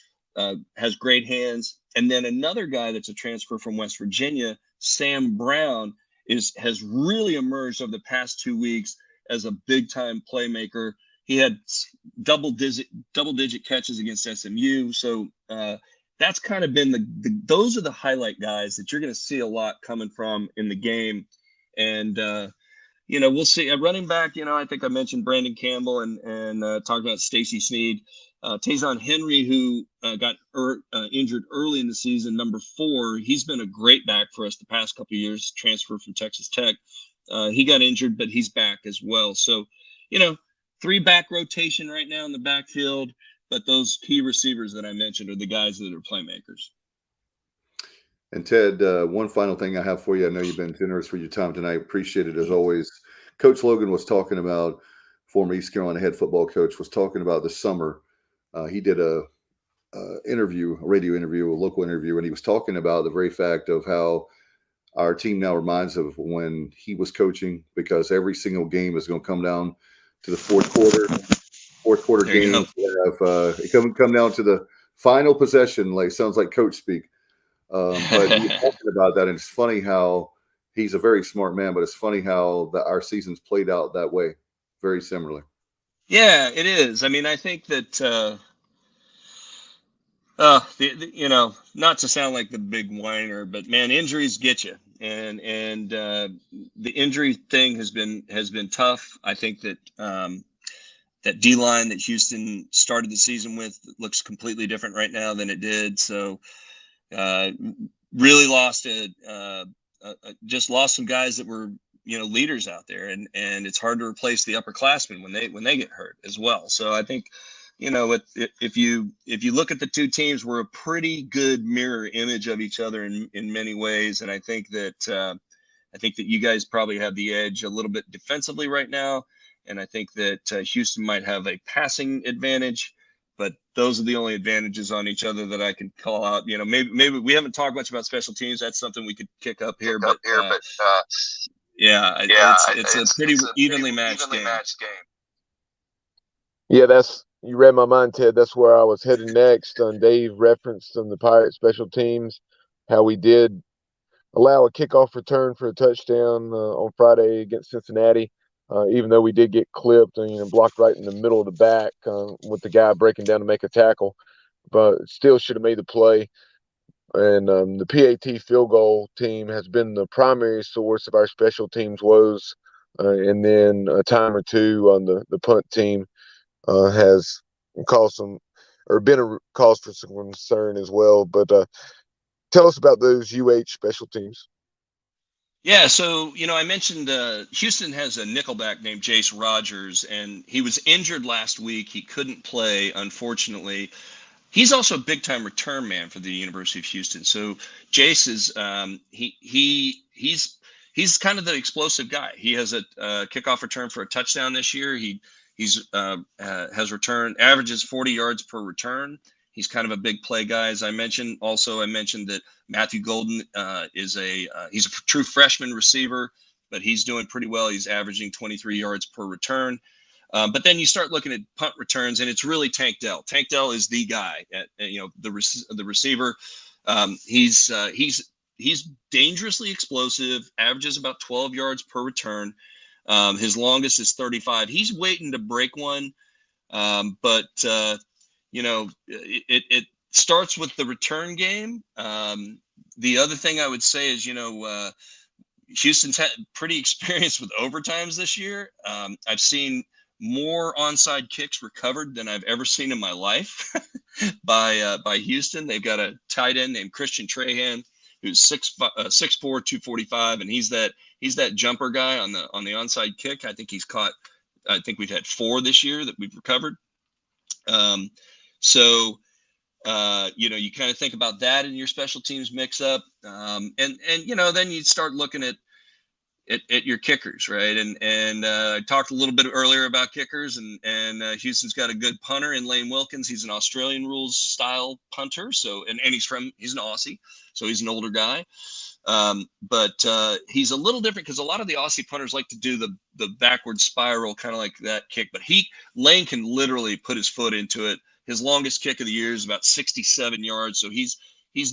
has great hands. And then another guy that's a transfer from West Virginia, Sam Brown, has really emerged over the past 2 weeks as a big-time playmaker. He had double-digit catches against SMU. So that's kind of been those are the highlight guys that you're going to see a lot coming from in the game. And we'll see. At running back, I think I mentioned Brandon Campbell and talked about Stacey Sneed. Tayson Henry, who got injured early in the season, number 4. He's been a great back for us the past couple of years, transferred from Texas Tech. He got injured, but he's back as well. So, 3-back rotation right now in the backfield, but those key receivers that I mentioned are the guys that are playmakers. And Ted, one final thing I have for you. I know you've been generous for your time tonight. Appreciate it as always. Coach Logan was talking about, former East Carolina head football coach, was talking about this summer. He did a radio interview, a local interview, and he was talking about the very fact of how our team now reminds of when he was coaching, because every single game is going to come down to the fourth quarter. Fourth quarter There you games have it come down to the final possession. Like sounds like coach speak. But he was talking about that, and it's funny how he's a very smart man. But it's funny how our seasons played out that way, very similarly. Yeah, it is. I mean, I think that you know, not to sound like the big whiner, but man, injuries get you, and the injury thing has been tough. I think that that D line that Houston started the season with looks completely different right now than it did. So really just lost some guys that were, you know, leaders out there, and it's hard to replace the upperclassmen when they get hurt as well. So I think, you know, if you look at the two teams, we're a pretty good mirror image of each other in many ways, and I think that you guys probably have the edge a little bit defensively right now, and I think that Houston might have a passing advantage. But those are the only advantages on each other that I can call out. You know, maybe we haven't talked much about special teams. That's something we could kick up here. Yeah, it's a pretty evenly matched game. Yeah, you read my mind, Ted. That's where I was heading next. Dave referenced on the Pirates special teams how we did allow a kickoff return for a touchdown on Friday against Cincinnati. Even though we did get clipped and blocked right in the middle of the back with the guy breaking down to make a tackle, but still should have made the play. And the PAT field goal team has been the primary source of our special teams woes. And then a time or two on the punt team has caused been a cause for some concern as well. But tell us about those special teams. Yeah, so, you know, I mentioned Houston has a nickelback named Jace Rogers, and he was injured last week. He couldn't play, unfortunately. He's also a big-time return man for the University of Houston. So Jace is he's kind of the explosive guy. He has a kickoff return for a touchdown this year. He's has averages 40 yards per return. He's kind of a big play guy, as I mentioned. Also, I mentioned that Matthew Golden he's a true freshman receiver, but he's doing pretty well. He's averaging 23 yards per return. But then you start looking at punt returns, and it's really Tank Dell. Tank Dell is the guy, the receiver. He's dangerously explosive, averages about 12 yards per return. His longest is 35. He's waiting to break one, but it starts with the return game. The other thing I would say is, Houston's had pretty experienced with overtimes this year. I've seen more onside kicks recovered than I've ever seen in my life by Houston. They've got a tight end named Christian Trahan, who's 6'4", 245, and he's that jumper guy on the onside kick. I think we've had 4 this year that we've recovered. You kind of think about that in your special teams mix up. And then you start looking at your kickers, right? And I talked a little bit earlier about kickers, and Houston's got a good punter in Lane Wilkins. He's an Australian rules style punter. So, and he's an Aussie, so he's an older guy. But he's a little different because a lot of the Aussie punters like to do the backward spiral, kind of like that kick. But Lane can literally put his foot into it. His longest kick of the year is about 67 yards. So he's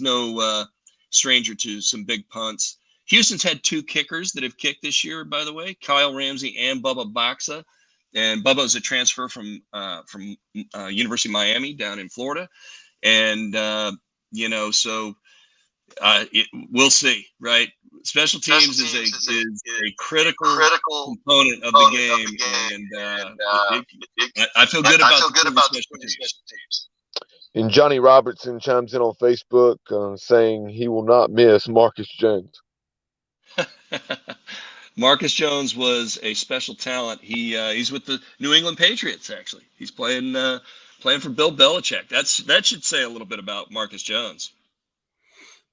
no stranger to some big punts. Houston's had 2 kickers that have kicked this year, by the way, Kyle Ramsey and Bubba Baxa. And Bubba is a transfer from University of Miami down in Florida. And, we'll see, right? Special teams is a critical component of the game. And I feel good about the special teams. And Johnny Robertson chimes in on Facebook saying he will not miss Marcus Jones. Marcus Jones was a special talent. He's with the New England Patriots, actually. He's playing for Bill Belichick. That should say a little bit about Marcus Jones.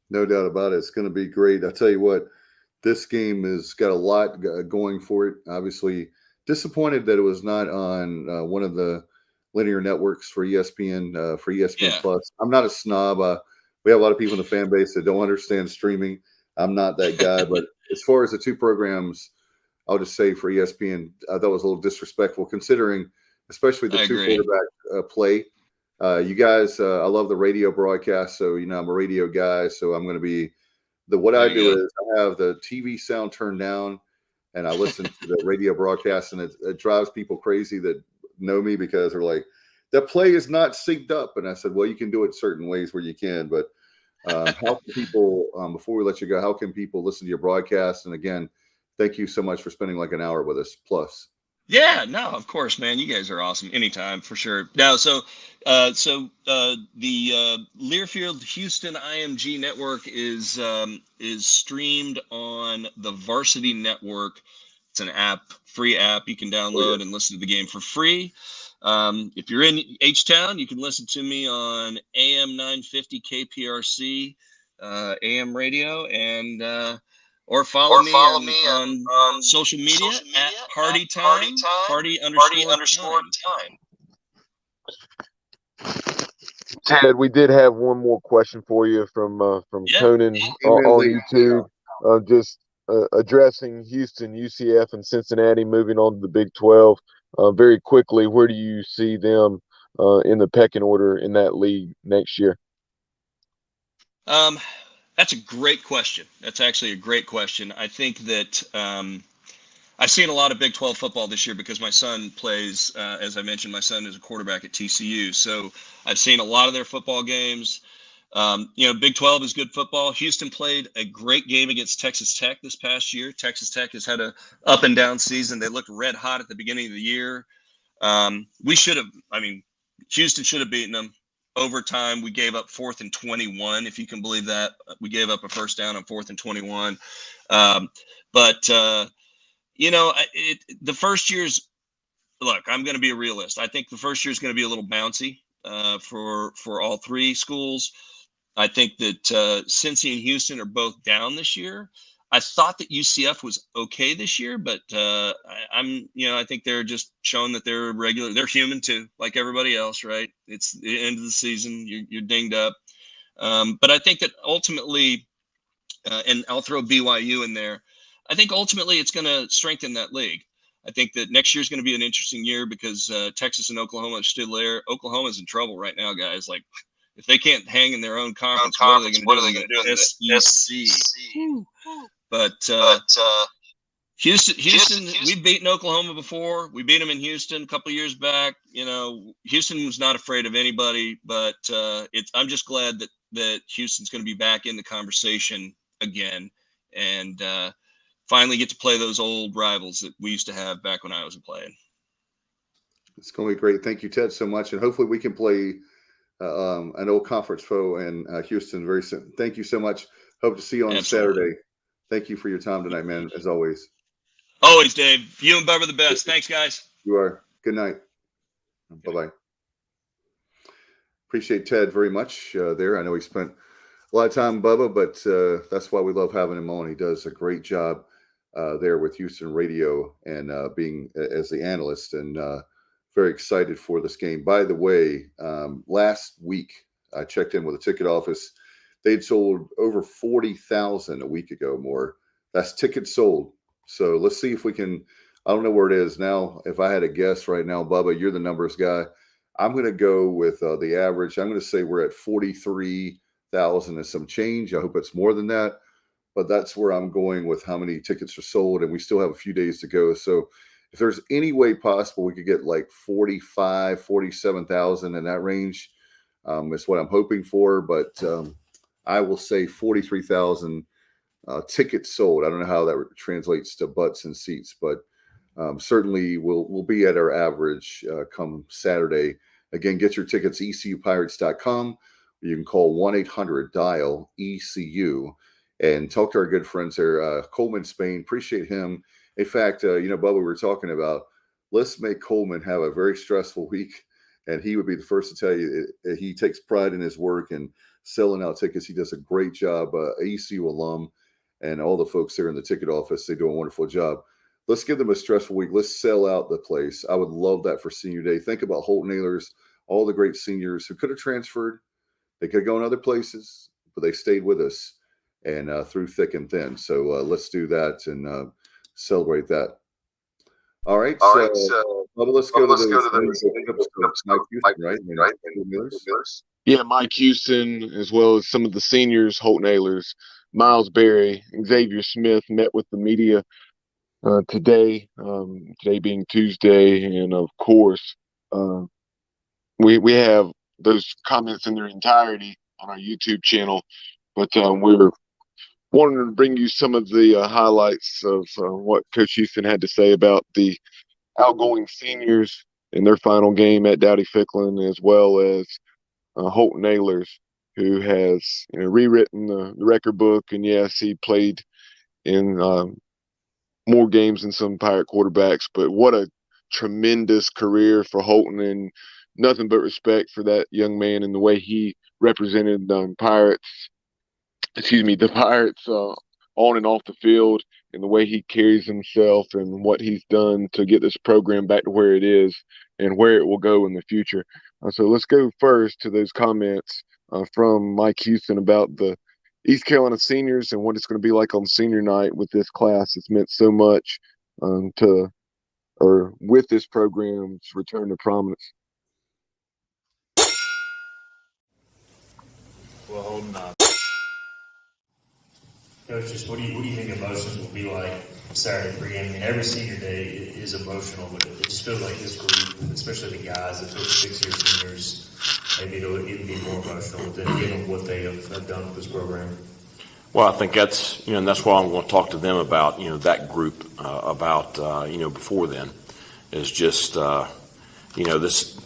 No doubt about it. It's going to be great. I tell you what, this game has got a lot going for it. Obviously, disappointed that it was not on one of the linear networks for ESPN, Plus. I'm not a snob. We have a lot of people in the fan base that don't understand streaming. I'm not that guy. But as far as the two programs, I'll just say for ESPN, I thought it was a little disrespectful considering, especially the two quarterback play. You guys, I love the radio broadcast. So, I'm a radio guy. So I'm going to be what I do is I have the TV sound turned down and I listen to the radio broadcast, and it drives people crazy that know me because they're like, the play is not synced up. And I said, well, you can do it certain ways where you can, but how can people, before we let you go, how can people listen to your broadcast? And again, thank you so much for spending like an hour with us plus. Yeah, no, of course, man. You guys are awesome. Anytime, for sure. Now, the Learfield Houston IMG network is streamed on the Varsity Network. It's an app, free app you can download and listen to the game for free. If you're in H-Town, you can listen to me on AM 950 KPRC AM radio, and or follow me on social media at Pardee Time, Pardee _time. Ted, we did have one more question for you from Conan on YouTube, just addressing Houston, UCF, and Cincinnati moving on to the Big 12. Very quickly, where do you see them in the pecking order in that league next year? That's a great question. That's actually a great question. I think that I've seen a lot of Big 12 football this year because my son plays, as I mentioned, my son is a quarterback at TCU. So I've seen a lot of their football games. Big 12 is good football. Houston played a great game against Texas Tech this past year. Texas Tech has had a up and down season. They looked red hot at the beginning of the year. Houston should have beaten them. Overtime, we gave up 4th and 21, if you can believe that. We gave up a first down on 4th and 21. The first year's – look, I'm going to be a realist. I think the first year is going to be a little bouncy for all three schools. I think that Cincy and Houston are both down this year. I thought that UCF was okay this year, but I think they're just showing that they're regular. They're human too, like everybody else, right? It's the end of the season. You're dinged up. But I think that ultimately, and I'll throw BYU in there, I think ultimately it's going to strengthen that league. I think that next year is going to be an interesting year because Texas and Oklahoma are still there. Oklahoma's in trouble right now, guys. Like, if they can't hang in their own conference, what are they going to do in the SEC? But Houston, we've beaten Oklahoma before. We beat them in Houston a couple of years back. Houston was not afraid of anybody, but I'm just glad that Houston's going to be back in the conversation again and finally get to play those old rivals that we used to have back when I was playing. It's going to be great. Thank you, Ted, so much. And hopefully we can play an old conference foe in Houston very soon. Thank you so much. Hope to see you on Saturday. Thank you for your time tonight, man, as always. Always, Dave. You and Bubba are the best. Thanks, guys. You are. Good night. Bye-bye. Appreciate Ted very much there. I know he spent a lot of time, Bubba, but that's why we love having him on. He does a great job there with Houston Radio and being as the analyst, and very excited for this game. By the way, last week I checked in with the ticket office. They'd sold over 40,000 a week ago more. That's tickets sold. So let's see if we can – I don't know where it is now. If I had a guess right now, Bubba, you're the numbers guy. I'm going to go with the average. I'm going to say we're at 43,000 and some change. I hope it's more than that. But that's where I'm going with how many tickets are sold, and we still have a few days to go. So if there's any way possible we could get like 45, 47,000 in that range, is what I'm hoping for. But I will say 43,000 tickets sold. I don't know how that translates to butts and seats, but certainly we'll be at our average come Saturday. Again, get your tickets, ECUPirates.com. You can call 1-800-DIAL-ECU and talk to our good friends there. Coleman Spain, appreciate him. In fact, Bubba, we were talking about, let's make Coleman have a very stressful week, and he would be the first to tell you he takes pride in his work and selling out tickets. He does a great job, ECU alum, and all the folks there in the ticket office, they do a wonderful job. Let's give them a stressful week. Let's sell out the place. I would love that for senior day. Think about Holton Ahlers, all the great seniors who could have transferred. They could have gone other places, but they stayed with us. and through thick and thin. So let's do that and celebrate that. All right. So let's go to the Mike Houston, right? Yeah, Mike Houston, as well as some of the seniors, Holt Nailers, Miles Berry, Xavier Smith met with the media today, today being Tuesday. And of course, we have those comments in their entirety on our YouTube channel, but we're wanting to bring you some of the highlights of what Coach Houston had to say about the outgoing seniors in their final game at Dowdy Ficklin, as well as Holt Nailers, who has rewritten the record book. And yes, he played in more games than some Pirate quarterbacks, but what a tremendous career for Holton, and nothing but respect for that young man and the way he represented the Pirates on and off the field, and the way he carries himself and what he's done to get this program back to where it is and where it will go in the future. So let's go first to those comments from Mike Houston about the East Carolina seniors and what it's going to be like on senior night with this class. It's meant so much with this program's return to prominence. Well, Holden, Coach, just what do you think emotions will be like Saturday pregame? I mean, every senior day is emotional, but it just feels like this group, especially the guys that took 6-year seniors, maybe it'll even be more emotional with them, given what they have done with this program. Well, I think that's, and that's why I'm going to talk to them about, that group, before then, is just, this,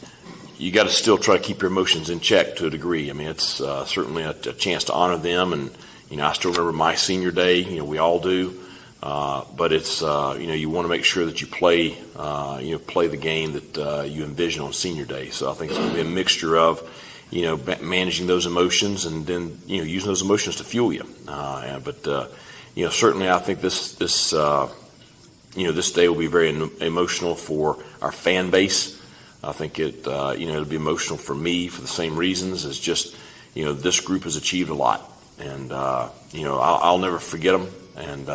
you got to still try to keep your emotions in check to a degree. I mean, it's certainly a chance to honor them. And, I still remember my senior day, we all do. But it's, you want to make sure that you play the game that you envision on senior day. So I think it's going to be a mixture of, managing those emotions and then, using those emotions to fuel you. Certainly I think this day will be very emotional for our fan base. I think it'll be emotional for me for the same reasons as just, this group has achieved a lot. And, I'll never forget them. And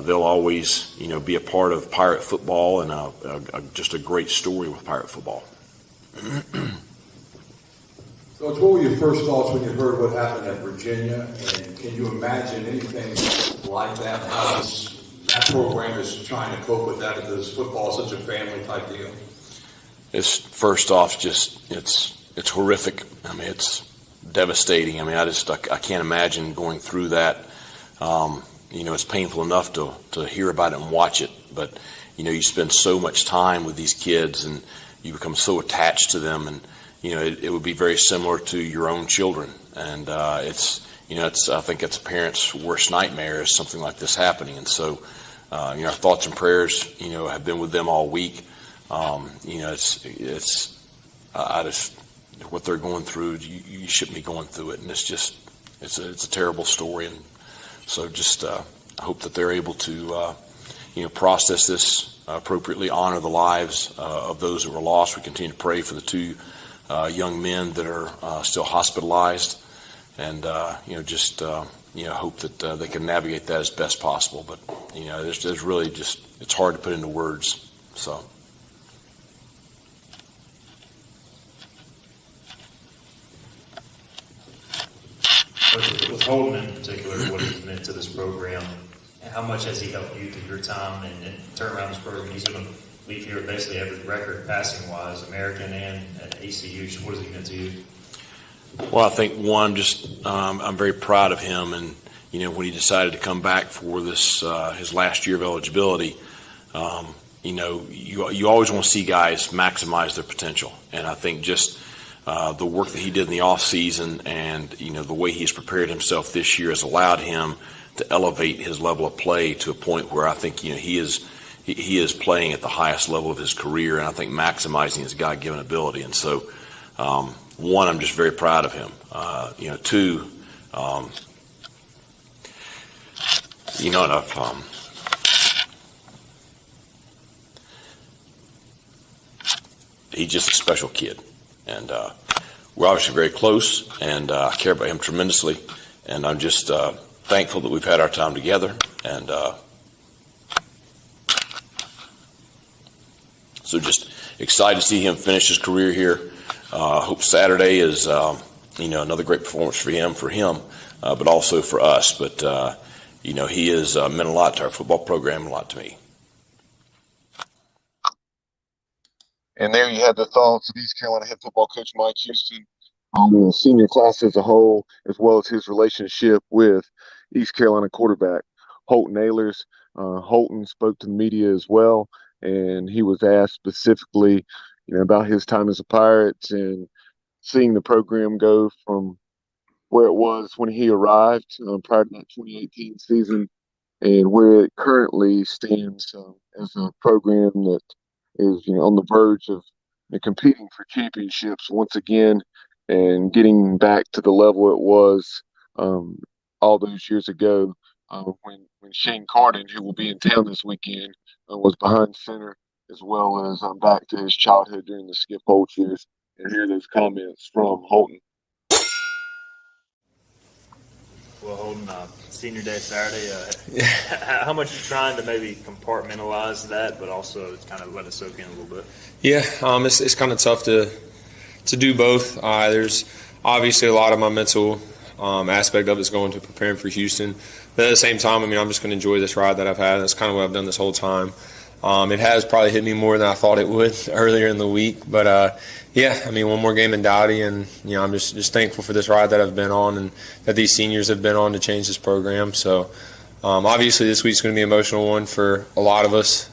they'll always, be a part of Pirate football and just a great story with Pirate football. Coach, what were your first thoughts when you heard what happened at Virginia? And can you imagine anything like that? How that program is trying to cope with that, because football is such a family type deal? It's first off, just it's horrific. I mean, it's devastating. I mean, I can't imagine going through that. It's painful enough to hear about it and watch it, but you spend so much time with these kids and you become so attached to them, and it would be very similar to your own children. And I think it's a parent's worst nightmare is something like this happening. And so our thoughts and prayers have been with them all week. What they're going through, you shouldn't be going through it, and it's a terrible story. And so just I hope that they're able to process this appropriately, honor the lives of those that were lost. We continue to pray for the two young men that are still hospitalized, and hope that they can navigate that as best possible. But there's really it's hard to put into words. So. With Holden in particular, what he's meant to this program, how much has he helped you through your time and turn around this program? He's going to leave here basically every record passing-wise, American and at ECU. What has he meant to you? Well, I think one, I'm very proud of him, and when he decided to come back for this his last year of eligibility, you always want to see guys maximize their potential, and I think just the work that he did in the off season and the way he's prepared himself this year has allowed him to elevate his level of play to a point where I think he is playing at the highest level of his career, and I think maximizing his God-given ability. And so, one, I'm just very proud of him. Two, he's just a special kid. And we're obviously very close, and I care about him tremendously. And I'm just thankful that we've had our time together. And so just excited to see him finish his career here. Hope Saturday is, another great performance for him, but also for us. But, he has meant a lot to our football program and a lot to me. And there you have the thoughts of East Carolina head football coach Mike Houston on the senior class as a whole, as well as his relationship with East Carolina quarterback Holton Ahlers. Holton spoke to the media as well, and he was asked specifically, about his time as a Pirate and seeing the program go from where it was when he arrived prior to that 2018 season and where it currently stands as a program that is on the verge of competing for championships once again and getting back to the level it was all those years ago when Shane Carden, who will be in town this weekend, was behind center, as well as back to his childhood during the Skip Holtz years. And hear those comments from Holton. Well, Holden, senior day Saturday, how much are you trying to maybe compartmentalize that, but also kind of let it soak in a little bit? Yeah, it's kind of tough to do both. There's obviously a lot of my mental aspect of it's going to preparing for Houston. But at the same time, I'm just going to enjoy this ride that I've had. That's kind of what I've done this whole time. It has probably hit me more than I thought it would earlier in the week. But, one more game in Dowdy, and, I'm just thankful for this ride that I've been on and that these seniors have been on to change this program. So, obviously this week's going to be an emotional one for a lot of us.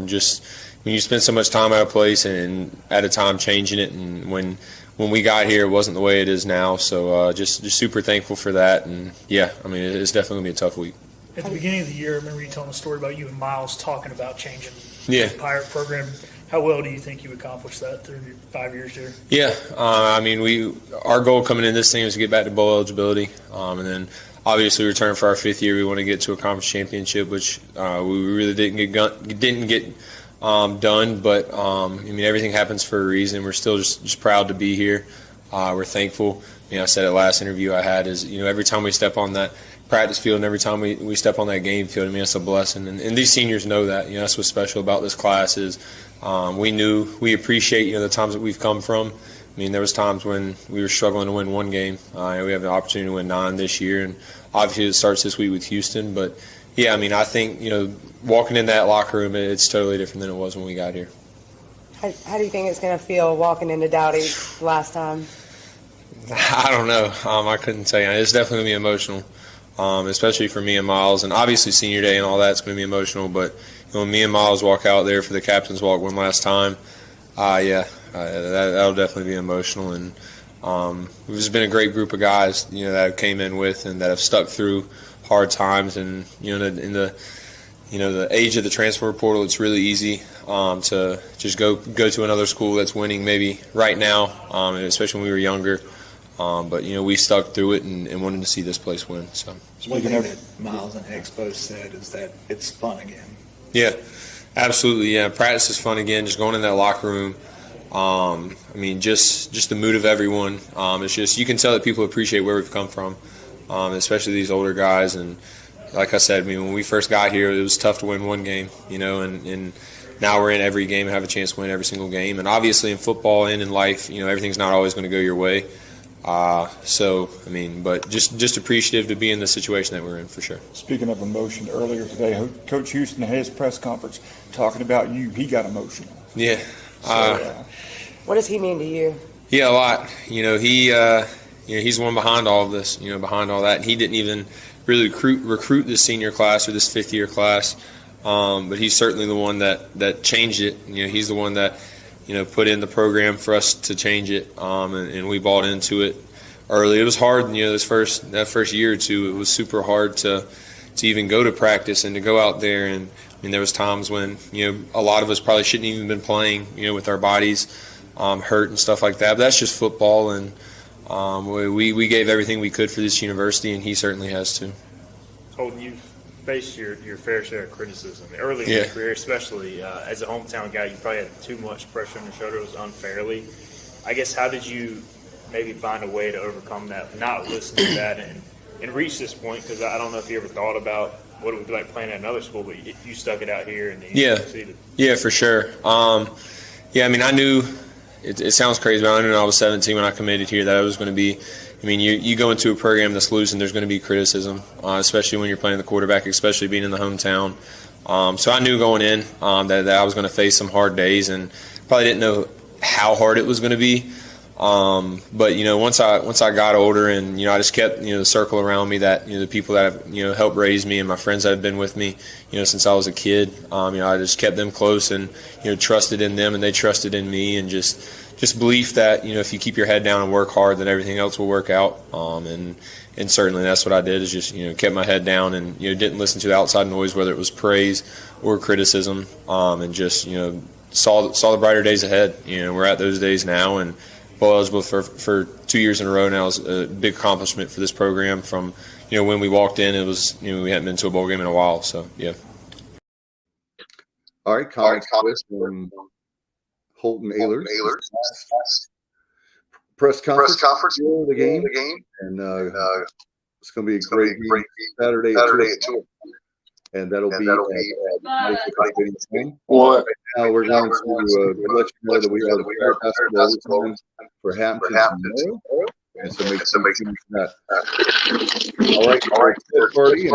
Just when you spend so much time at a place and at a time changing it, and when we got here, it wasn't the way it is now. So, just super thankful for that. And, it's definitely going to be a tough week. At the beginning of the year, I remember you telling a story about you and Miles talking about changing the Pirate program. How well do you think you accomplished that through your 5 years here? Yeah, our goal coming in this thing was to get back to bowl eligibility, and then obviously return for our 5th year. We want to get to a conference championship, which we really didn't get done. But everything happens for a reason. We're still just proud to be here. We're thankful. I said it last interview I had is every time we step on that practice field and every time we step on that game field, it's a blessing. And these seniors know that. That's what's special about this class is we appreciate the times that we've come from. There was times when we were struggling to win one game. We have the opportunity to win 9 this year, and obviously it starts this week with Houston. But I think walking in that locker room, it's totally different than it was when we got here. How do you think it's going to feel walking into Dowdy last time? I don't know. I couldn't tell you. It's definitely going to be emotional. Especially for me and Miles, and obviously senior day and all that's going to be emotional. But when me and Miles walk out there for the captain's walk one last time, that'll definitely be emotional. And it's been a great group of guys, that came in with and that have stuck through hard times. And in the age of the transfer portal, it's really easy to just go to another school that's winning maybe right now, especially when we were younger. But we stuck through it and wanted to see this place win. So one thing that Miles and Expo said is that it's fun again. Yeah, absolutely. Yeah, practice is fun again. Just going in that locker room. Just the mood of everyone. It's just you can tell that people appreciate where we've come from, especially these older guys. And like I said, when we first got here, it was tough to win one game. And now we're in every game and have a chance to win every single game. And obviously in football and in life, everything's not always going to go your way. But just appreciative to be in the situation that we're in for sure. Speaking of emotion, earlier today, Coach Houston had his press conference talking about you. He got emotional. Yeah. What does he mean to you? Yeah, a lot. He's the one behind all of this, behind all that. And he didn't even really recruit this senior class or this 5th year class. But he's certainly the one that changed it. He's the one that put in the program for us to change it, and we bought into it early. It was hard, that first year or two. It was super hard to even go to practice and to go out there. And there was times when a lot of us probably shouldn't even been playing, with our bodies hurt and stuff like that. But that's just football, and we gave everything we could for this university, and he certainly has too. Holden, you've faced your fair share of criticism early in your career, especially as a hometown guy. You probably had too much pressure on your shoulders unfairly. I guess how did you maybe find a way to overcome that, not listen to that, and and reach this point? Because I don't know if you ever thought about what it would be like playing at another school, but you stuck it out here and you succeeded. Yeah, for sure. I mean, I knew it sounds crazy, but I knew when I was 17 when I committed here that I was going to be. I mean, you go into a program that's losing, there's going to be criticism, especially when you're playing the quarterback, especially being in the hometown. So I knew going in that I was going to face some hard days, and probably didn't know how hard it was going to be. But once I got older, and I just kept the circle around me that the people that have helped raise me and my friends that have been with me since I was a kid. I just kept them close and trusted in them, and they trusted in me, and just belief that if you keep your head down and work hard, then everything else will work out. And certainly that's what I did, is just kept my head down and didn't listen to the outside noise, whether it was praise or criticism, and just saw the brighter days ahead. We're at those days now, and bowl eligible for 2 years in a row now is a big accomplishment for this program. From when we walked in, it was we hadn't been to a bowl game in a while. So yeah. All right, comments from Holton Ahlers. Press conference before the game, and it's going to be a great game Saturday at 2. And that'll be at right now we're going to let you know that we have a basketball for Hampton tomorrow. And so make sure that. All right, Pardee,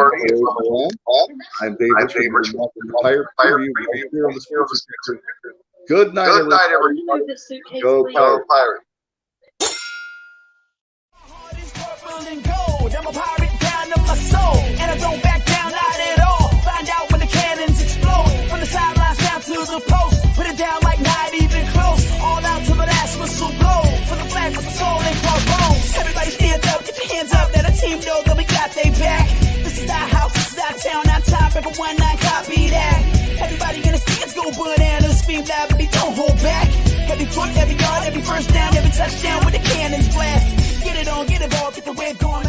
I'm Dave Richard from the Pirate Preview here on the Sports Objective. Good night, everybody. Go Pirates. I'm a pirate down to my soul, and I don't back down, not at all. Find out when the cannons explode, from the sidelines down to the post. Put it down like not even close, all out to the last whistle blow. From the flag with the soul and crossbones. Everybody stand up, get your hands up, let the team know that we got they back. This is our house, this is our town, our time, record 19, copy that. Everybody in the stands go bananas, scream loud, baby, don't hold back. Every foot, every yard, every first down, every touchdown with the cannons blast. Get it on, get it all, get the wave going.